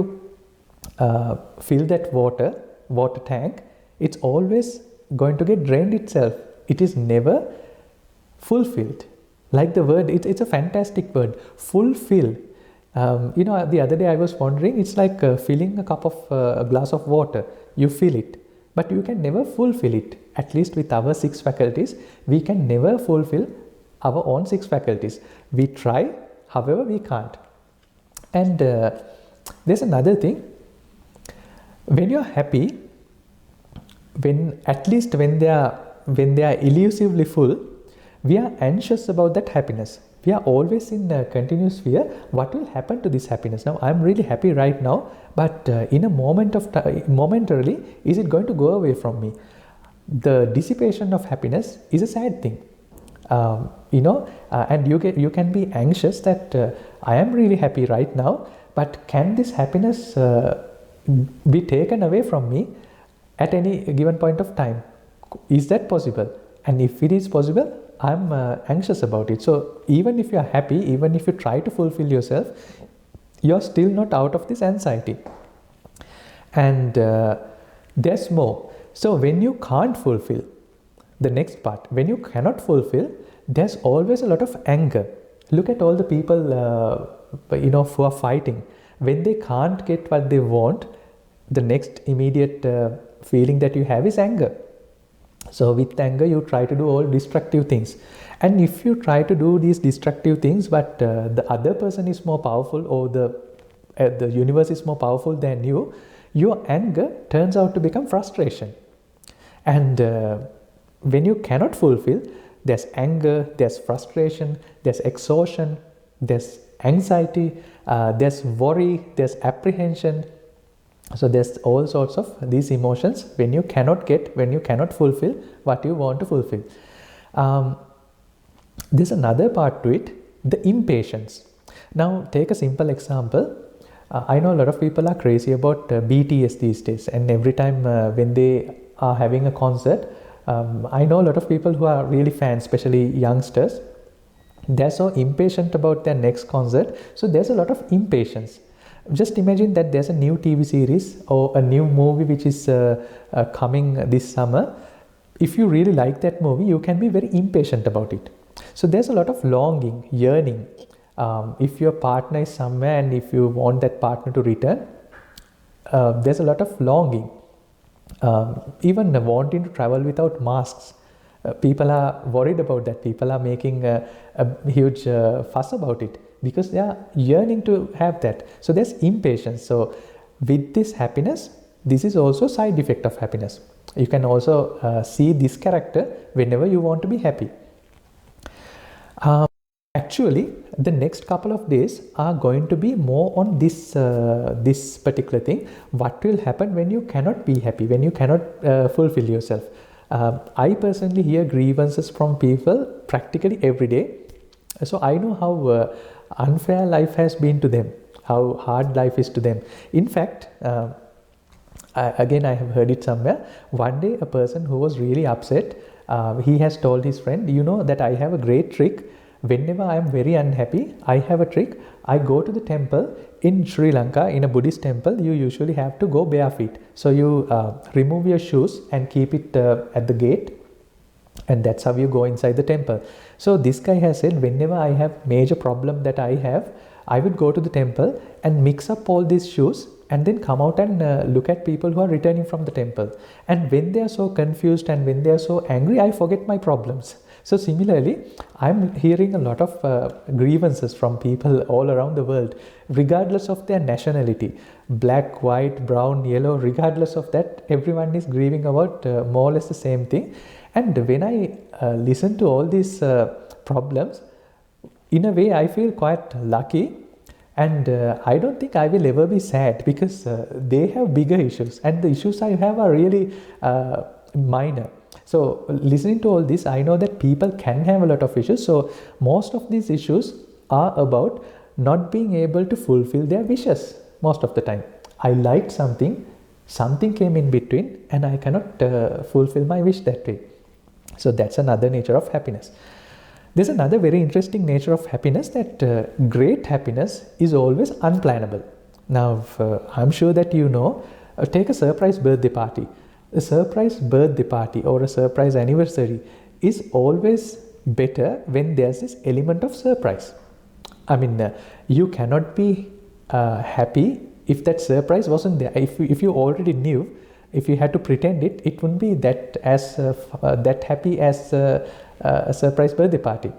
fill that water tank, it's always going to get drained itself. It is never fulfilled. Like the word, it's a fantastic word, fulfill. The other day I was wondering, it's like filling a glass of water. You fill it, but you can never fulfill it. At least with our six faculties, we can never fulfill our own six faculties. We try, however we can't. And there's another thing. When you're happy, when they are elusively full, we are anxious about that happiness. We are always in a continuous fear. What will happen to this happiness? Now, I'm really happy right now, but in a moment of time, momentarily, is it going to go away from me? The dissipation of happiness is a sad thing. And you can be anxious that I am really happy right now, but can this happiness be taken away from me at any given point of time? Is that possible? And if it is possible, I'm anxious about it. So even if you are happy, even if you try to fulfill yourself, you're still not out of this anxiety. And there's more. So when you can't fulfill, the next part, when you cannot fulfill, there's always a lot of anger. Look at all the people who are fighting. When they can't get what they want, the next immediate feeling that you have is anger. So with anger, you try to do all destructive things. And if you try to do these destructive things, but the other person is more powerful, or the universe is more powerful than you, your anger turns out to become frustration. And when you cannot fulfill, there's anger, there's frustration, there's exhaustion, there's anxiety, there's worry, there's apprehension. So there's all sorts of these emotions when you cannot fulfill what you want to fulfill. There's another part to it, the impatience. Now take a simple example. I know a lot of people are crazy about BTS these days, and every time when they are having a concert, I know a lot of people who are really fans, especially youngsters. They're so impatient about their next concert. So there's a lot of impatience. Just imagine that there's a new TV series or a new movie which is coming this summer. If you really like that movie, you can be very impatient about it. So there's a lot of longing, yearning. If your partner is somewhere and if you want that partner to return, there's a lot of longing. Even wanting to travel without masks. People are worried about that. People are making a huge fuss about it, because they are yearning to have that. So there's impatience. So with this happiness, this is also side effect of happiness. You can also see this character whenever you want to be happy. Actually, the next couple of days are going to be more on this particular thing. What will happen when you cannot be happy, when you cannot fulfill yourself? I personally hear grievances from people practically every day. So I know how unfair life has been to them, how hard life is to them. In fact, I have heard it somewhere. One day a person who was really upset, he has told his friend, you know that I have a great trick. Whenever I am very unhappy, I have a trick. I go to the temple in Sri Lanka, in a Buddhist temple. You usually have to go bare feet. So you remove your shoes and keep it at the gate. And that's how you go inside the temple. So this guy has said, whenever I have major problem that I have, I would go to the temple and mix up all these shoes and then come out and look at people who are returning from the temple. And when they are so confused and when they are so angry, I forget my problems. So similarly, I'm hearing a lot of grievances from people all around the world, regardless of their nationality, black, white, brown, yellow, regardless of that, everyone is grieving about more or less the same thing. And when I listen to all these problems, in a way I feel quite lucky, and I don't think I will ever be sad, because they have bigger issues and the issues I have are really minor. So listening to all this, I know that people can have a lot of issues. So most of these issues are about not being able to fulfill their wishes most of the time. I liked something came in between and I cannot fulfill my wish that way. So that's another nature of happiness. There's another very interesting nature of happiness, that great happiness is always unplannable. Now, I'm sure that you know, take a surprise birthday party. A surprise birthday party or a surprise anniversary is always better when there's this element of surprise. I mean, you cannot be happy if that surprise wasn't there. If you already knew, if you had to pretend it, it wouldn't be that happy as a surprise birthday party.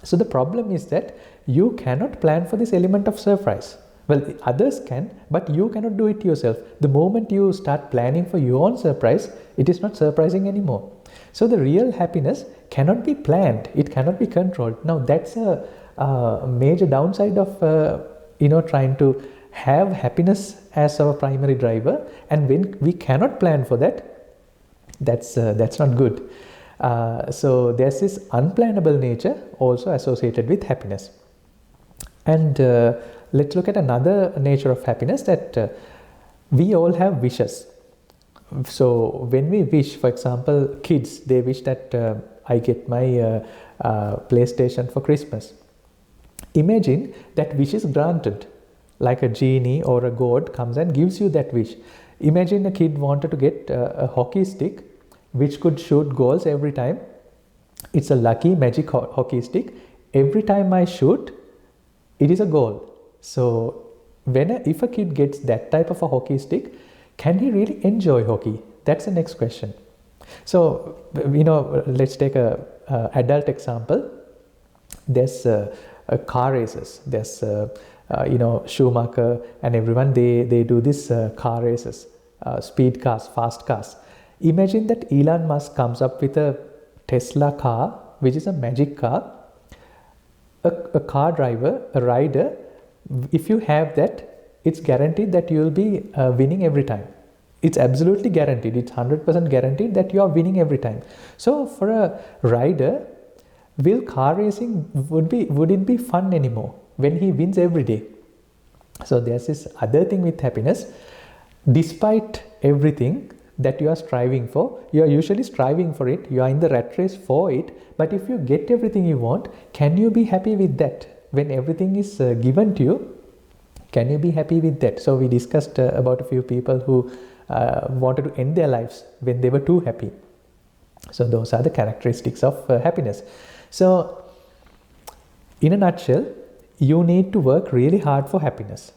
So the problem is that you cannot plan for this element of surprise. Well, others can, but you cannot do it yourself. The moment you start planning for your own surprise, it is not surprising anymore. So the real happiness cannot be planned. It cannot be controlled. Now that's a major downside of trying to have happiness as our primary driver. And when we cannot plan for that, that's not good. So there's this unplannable nature also associated with happiness. And let's look at another nature of happiness, that we all have wishes. So when we wish, for example, kids, they wish that I get my PlayStation for Christmas. Imagine that wish is granted, like a genie or a god comes and gives you that wish. Imagine a kid wanted to get a hockey stick which could shoot goals every time. It's a lucky magic hockey stick. Every time I shoot, it is a goal. So if a kid gets that type of a hockey stick, can he really enjoy hockey? That's the next question. So let's take a adult example. There's car races. There's Schumacher and everyone, they do this car races, speed cars, fast cars. Imagine that Elon Musk comes up with a Tesla car, which is a magic car. A car driver, a rider, if you have that, it's guaranteed that you will be winning every time. It's absolutely guaranteed. It's 100% guaranteed that you are winning every time. So for a rider, will car racing, would it be fun anymore when he wins every day? So there's this other thing with happiness. Despite everything that you are striving for, you are usually striving for it, you are in the rat race for it, but if you get everything you want, can you be happy with that? When everything is given to you, can you be happy with that? So we discussed about a few people who wanted to end their lives when they were too happy. So those are the characteristics of happiness. So in a nutshell, you need to work really hard for happiness.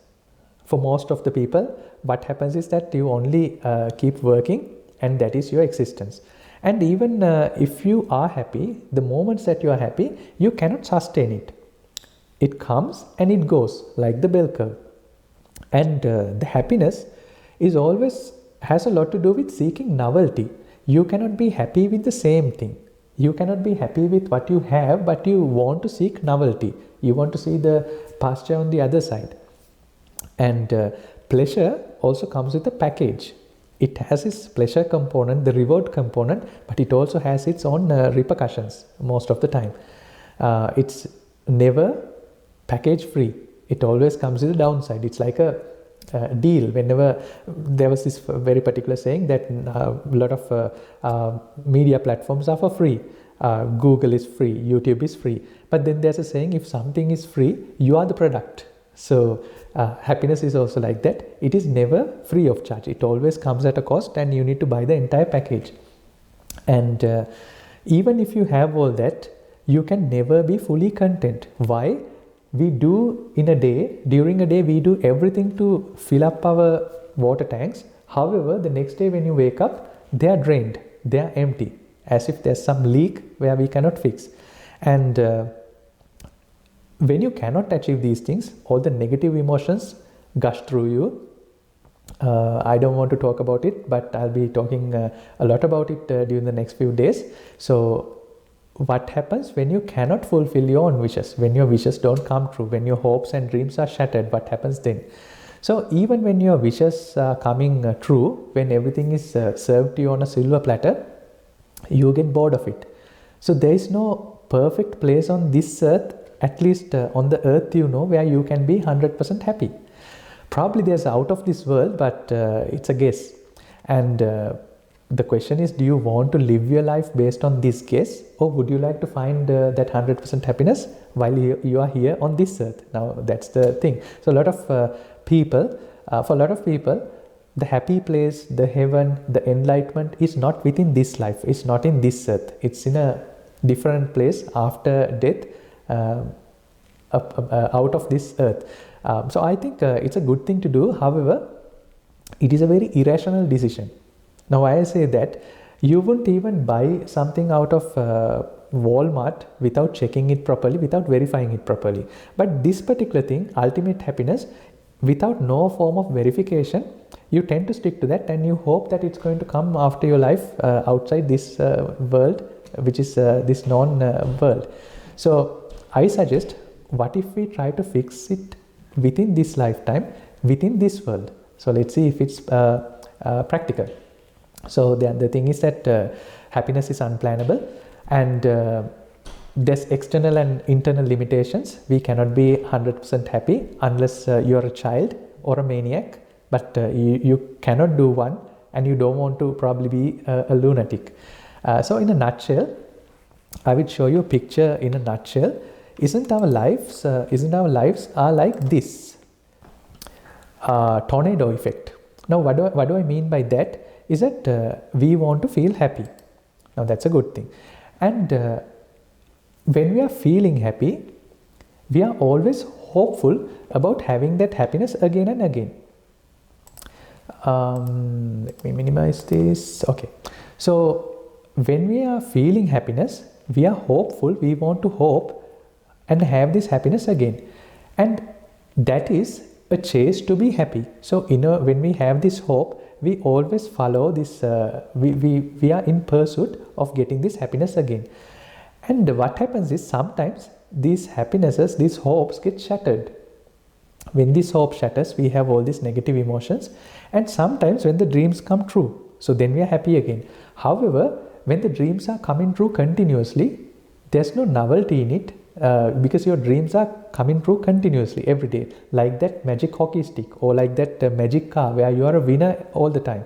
For most of the people, what happens is that you only keep working, and that is your existence. And even if you are happy, the moments that you are happy, you cannot sustain it. It comes and it goes like the bell curve. And the happiness is always has a lot to do with seeking novelty. You cannot be happy with the same thing. You cannot be happy with what you have, but you want to seek novelty. You want to see the pasture on the other side. And pleasure also comes with a package. It has its pleasure component, the reward component, but it also has its own repercussions most of the time. It's never package free. It always comes with a downside. It's like a deal. Whenever there was this very particular saying that a lot of media platforms are for free. Google is free, YouTube is free. But then there's a saying, if something is free, you are the product. So happiness is also like that. It is never free of charge. It always comes at a cost, and you need to buy the entire package. And Even if you have all that, you can never be fully content. Why? We do in a day, during a day, we do everything to fill up our water tanks. However, the next day when you wake up, they are drained, they are empty, as if there's some leak where we cannot fix. And when you cannot achieve these things, all the negative emotions gush through you. I don't want to talk about it, but I'll be talking a lot about it during the next few days. So what happens when you cannot fulfill your own wishes, when your wishes don't come true, when your hopes and dreams are shattered, what happens then? So even when your wishes are coming true, when everything is served to you on a silver platter, you get bored of it. So there is no perfect place on this earth, at least on the earth where you can be 100% happy. Probably there's out of this world, but it's a guess. And the question is, do you want to live your life based on this guess, or would you like to find that 100% happiness while you are here on this earth? Now that's the thing. So a lot of people, for a lot of people, the happy place, the heaven, the enlightenment is not within this life. It's not in this earth. It's in a different place after death, out of this earth. So I think it's a good thing to do. However, it is a very irrational decision. Now why I say that, you won't even buy something out of Walmart without checking it properly, without verifying it properly. But this particular thing, ultimate happiness, without no form of verification, you tend to stick to that, and you hope that it's going to come after your life outside this world, which is this non-world. So I suggest, what if we try to fix it within this lifetime, within this world? So let's see if it's practical. So the thing is that happiness is unplannable, and there's external and internal limitations. We cannot be 100% happy unless you're a child or a maniac, but you cannot do one, and you don't want to probably be a lunatic. So in a nutshell, I will show you a picture in a nutshell. Isn't our lives are like this tornado effect? Now what do I mean by that is that we want to feel happy. Now that's a good thing, and when we are feeling happy, we are always hopeful about having that happiness again and again. Let me minimize this. Okay, so when we are feeling happiness, we are hopeful, we want to hope and have this happiness again, and that is a chase to be happy. So when we have this hope, we always follow this, we are in pursuit of getting this happiness again. And what happens is, sometimes these happinesses, these hopes get shattered. When this hope shatters, we have all these negative emotions, and sometimes when the dreams come true, so then we are happy again. However, when the dreams are coming true continuously, there's no novelty in it, because your dreams are coming true continuously every day, like that magic hockey stick, or like that magic car where you are a winner all the time.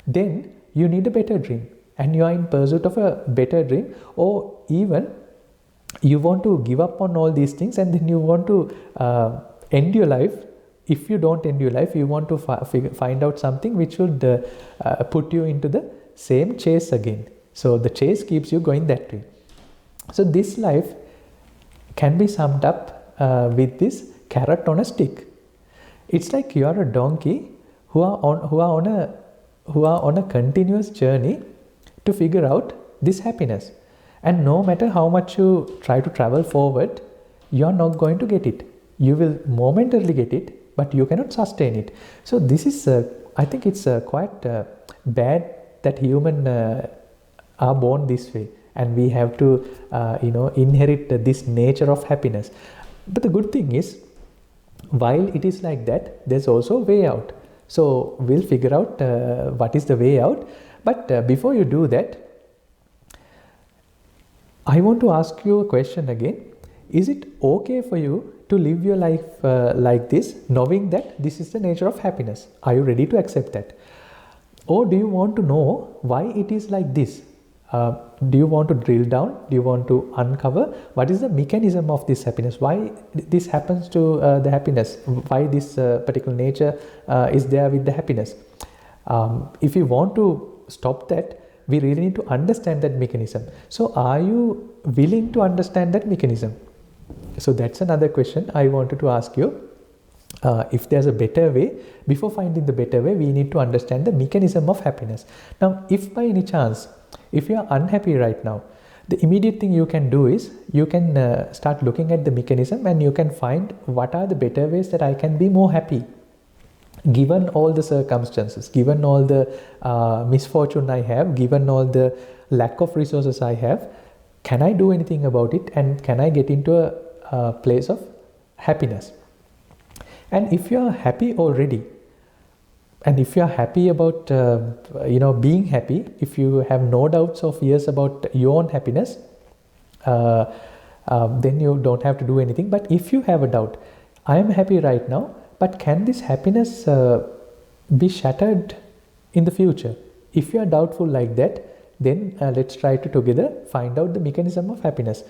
Then you need a better dream, and you are in pursuit of a better dream, or even you want to give up on all these things, and then you want to end your life. If you don't end your life, you want to find out something which would put you into the same chase again. So the chase keeps you going that way. So this life can be summed up with this carrot on a stick. It's like you are a donkey who are on a continuous journey to figure out this happiness, and no matter how much you try to travel forward, you are not going to get it. You will momentarily get it, but you cannot sustain it. So this is I think it's quite bad that human are born this way, and we have to inherit this nature of happiness. But the good thing is, while it is like that, there's also a way out. So we'll figure out what is the way out. But before you do that, I want to ask you a question again. Is it okay for you to live your life like this, knowing that this is the nature of happiness? Are you ready to accept that? Or do you want to know why it is like this? Do you want to drill down? Do you want to uncover what is the mechanism of this happiness? Why this happens to the happiness? Why this particular nature is there with the happiness? If you want to stop that, we really need to understand that mechanism. So are you willing to understand that mechanism? So that's another question I wanted to ask you. If there's a better way, before finding the better way, we need to understand the mechanism of happiness. Now, if by any chance, if you are unhappy right now, the immediate thing you can do is you can start looking at the mechanism, and you can find what are the better ways that I can be more happy. Given all the circumstances, given all the misfortune I have, given all the lack of resources I have, can I do anything about it, and can I get into a place of happiness? And if you are happy already, and if you are happy about being happy, if you have no doubts or fears about your own happiness, then you don't have to do anything. But if you have a doubt, I am happy right now, but can this happiness be shattered in the future? If you are doubtful like that, then let's try to together find out the mechanism of happiness.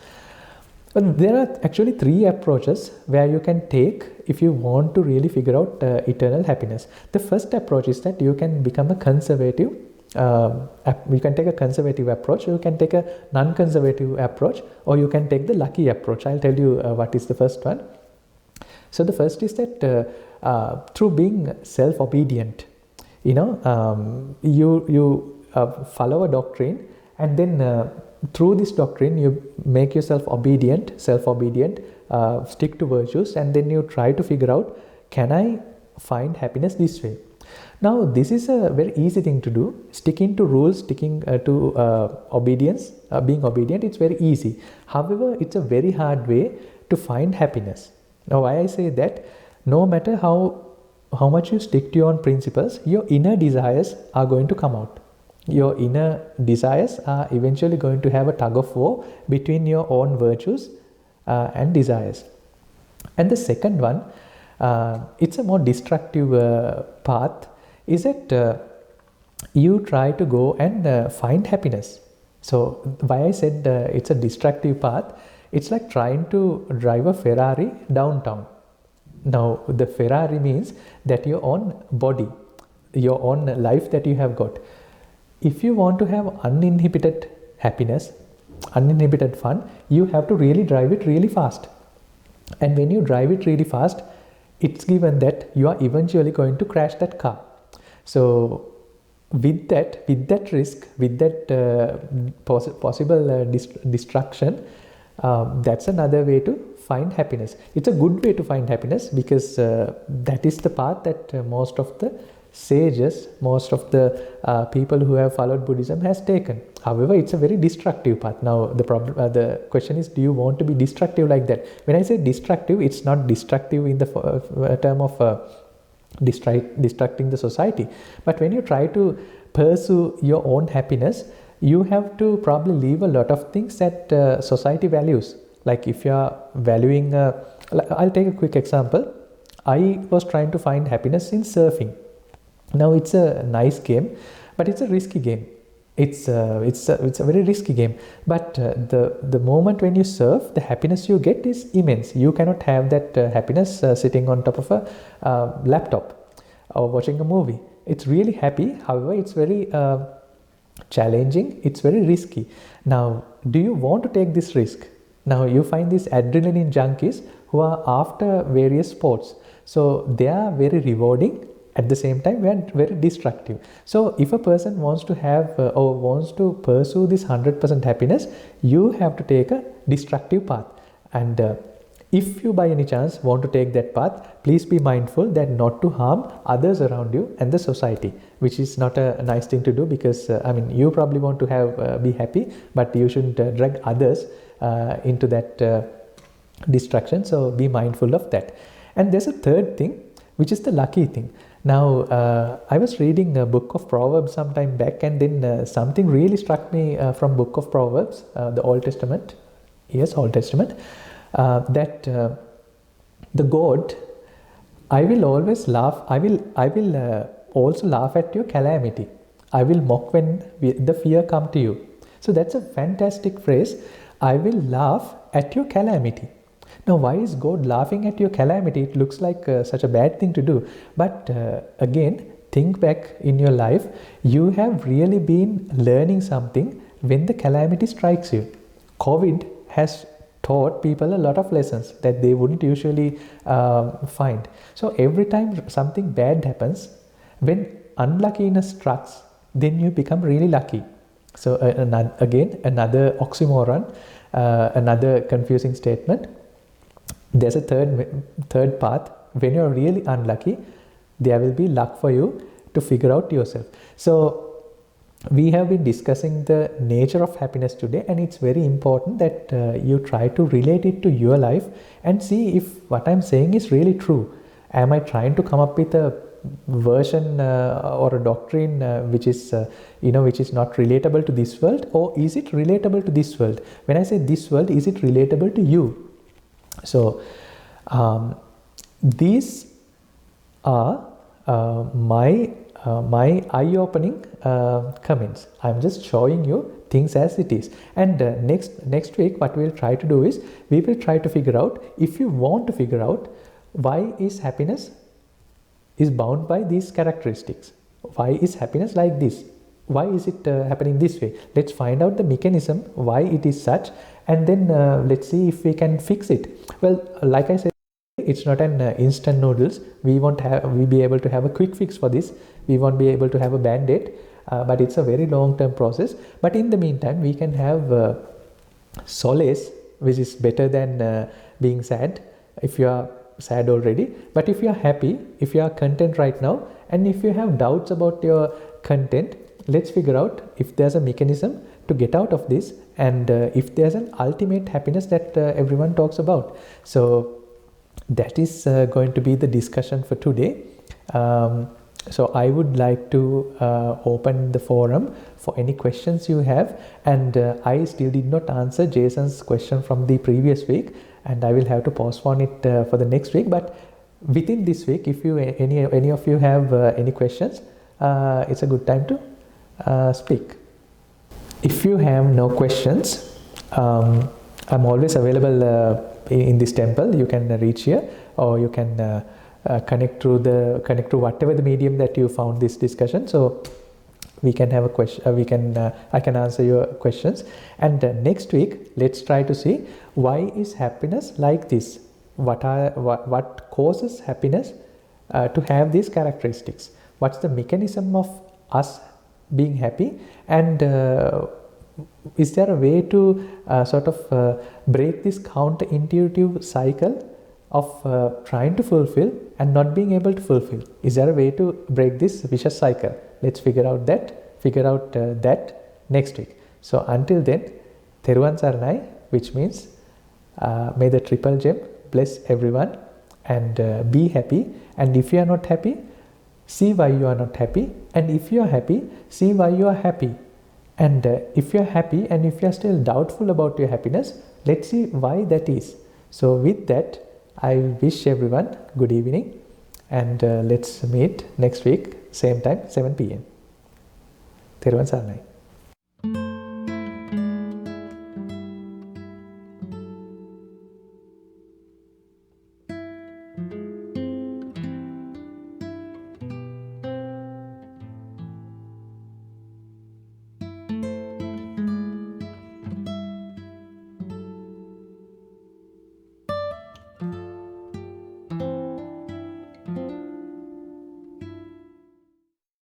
But there are actually 3 approaches where you can take if you want to really figure out eternal happiness. The first approach is that you can become a conservative. You can take a conservative approach, you can take a non-conservative approach, or you can take the lucky approach. I'll tell you what is the first one. So the first is that through being self-obedient, you follow a doctrine, and then through this doctrine you make yourself self-obedient, stick to virtues, and then you try to figure out, can I find happiness this way? Now this is a very easy thing to do. Sticking to rules, sticking to obedience, being obedient, it's very easy. However, it's a very hard way to find happiness. Now why I say that, no matter how much you stick to your own principles, your inner desires are going to come out. Your inner desires are eventually going to have a tug of war between your own virtues and desires. And the second one, it's a more destructive path, is that you try to go and find happiness. So why I said it's a destructive path, it's like trying to drive a Ferrari downtown. Now the Ferrari means that your own body, your own life that you have got. If you want to have uninhibited happiness, uninhibited fun, you have to really drive it really fast. And when you drive it really fast, it's given that you are eventually going to crash that car. So with that risk, with that possible destruction, that's another way to find happiness. It's a good way to find happiness, because that is the path that most of the sages, most of the people who have followed Buddhism has taken. However, it's a very destructive path. Now the question is, do you want to be destructive like that? When I say destructive, it's not destructive in the term of destructing the society. But when you try to pursue your own happiness, you have to probably leave a lot of things that society values. Like if you are valuing, I'll take a quick example. I was trying to find happiness in surfing. Now it's a nice game, but it's a risky game. It's a very risky game. But the moment when you surf, the happiness you get is immense. You cannot have that happiness sitting on top of a laptop or watching a movie. It's really happy. However, it's very challenging. It's very risky. Now, do you want to take this risk? Now you find these adrenaline junkies who are after various sports. So they are very rewarding. At the same time, we are very destructive. So if a person wants to have or wants to pursue this 100% happiness, you have to take a destructive path. And if you by any chance want to take that path, please be mindful that not to harm others around you and the society, which is not a nice thing to do, because you probably want to have be happy, but you shouldn't drag others into that destruction. So be mindful of that. And there's a third thing, which is the lucky thing. Now, I was reading a book of Proverbs some time back, and then something really struck me from book of Proverbs, the Old Testament. Yes, Old Testament. That the God, I will always laugh. I will also laugh at your calamity. I will mock when the fear come to you. So that's a fantastic phrase. I will laugh at your calamity. Now, why is God laughing at your calamity? It looks like such a bad thing to do. But again, think back in your life, you have really been learning something when the calamity strikes you. COVID has taught people a lot of lessons that they wouldn't usually find. So every time something bad happens, when unluckiness strikes, then you become really lucky. So again, another oxymoron, another confusing statement. There's a third path. When you're really unlucky, there will be luck for you to figure out yourself. So we have been discussing the nature of happiness today, and it's very important that you try to relate it to your life and see if what I'm saying is really true. Am I trying to come up with a version or a doctrine which is which is not relatable to this world, or is it relatable to this world? When I say this world, is it relatable to you? So these are my eye-opening comments. I'm just showing you things as it is. And next week, what we'll try to do is, we will try to figure out, if you want to figure out why is happiness is bound by these characteristics. Why is happiness like this? Why is it happening this way? Let's find out the mechanism why it is such, and then let's see if we can fix it. Well, like I said, it's not an instant noodles. We won't be able to have a quick fix for this. We won't be able to have a band-aid, but it's a very long-term process. But in the meantime, we can have solace, which is better than being sad if you are sad already. But if you are happy, if you are content right now, and if you have doubts about your content, let's figure out if there's a mechanism to get out of this, and if there's an ultimate happiness that everyone talks about. So that is going to be the discussion for today. So I would like to open the forum for any questions you have, and I still did not answer Jason's question from the previous week, and I will have to postpone it for the next week. But within this week, if you any of you have any questions, it's a good time to speak. If you have no questions, I'm always available in this temple. You can reach here, or you can connect through whatever the medium that you found this discussion. So we can have a question. I can answer your questions. And next week, let's try to see, why is happiness like this? What causes happiness to have these characteristics? What's the mechanism of us being happy? And is there a way to sort of break this counterintuitive cycle of trying to fulfill and not being able to fulfill? Is there a way to break this vicious cycle? Let's figure out that next week. So until then, Theruvan Saranai, which means may the triple gem bless everyone, and be happy. And if you are not happy, see why you are not happy. And if you are happy, see why you are happy. And if you are happy and if you are still doubtful about your happiness, let's see why that is. So with that, I wish everyone good evening, and let's meet next week, same time, 7 p.m. Theruvan Saranai.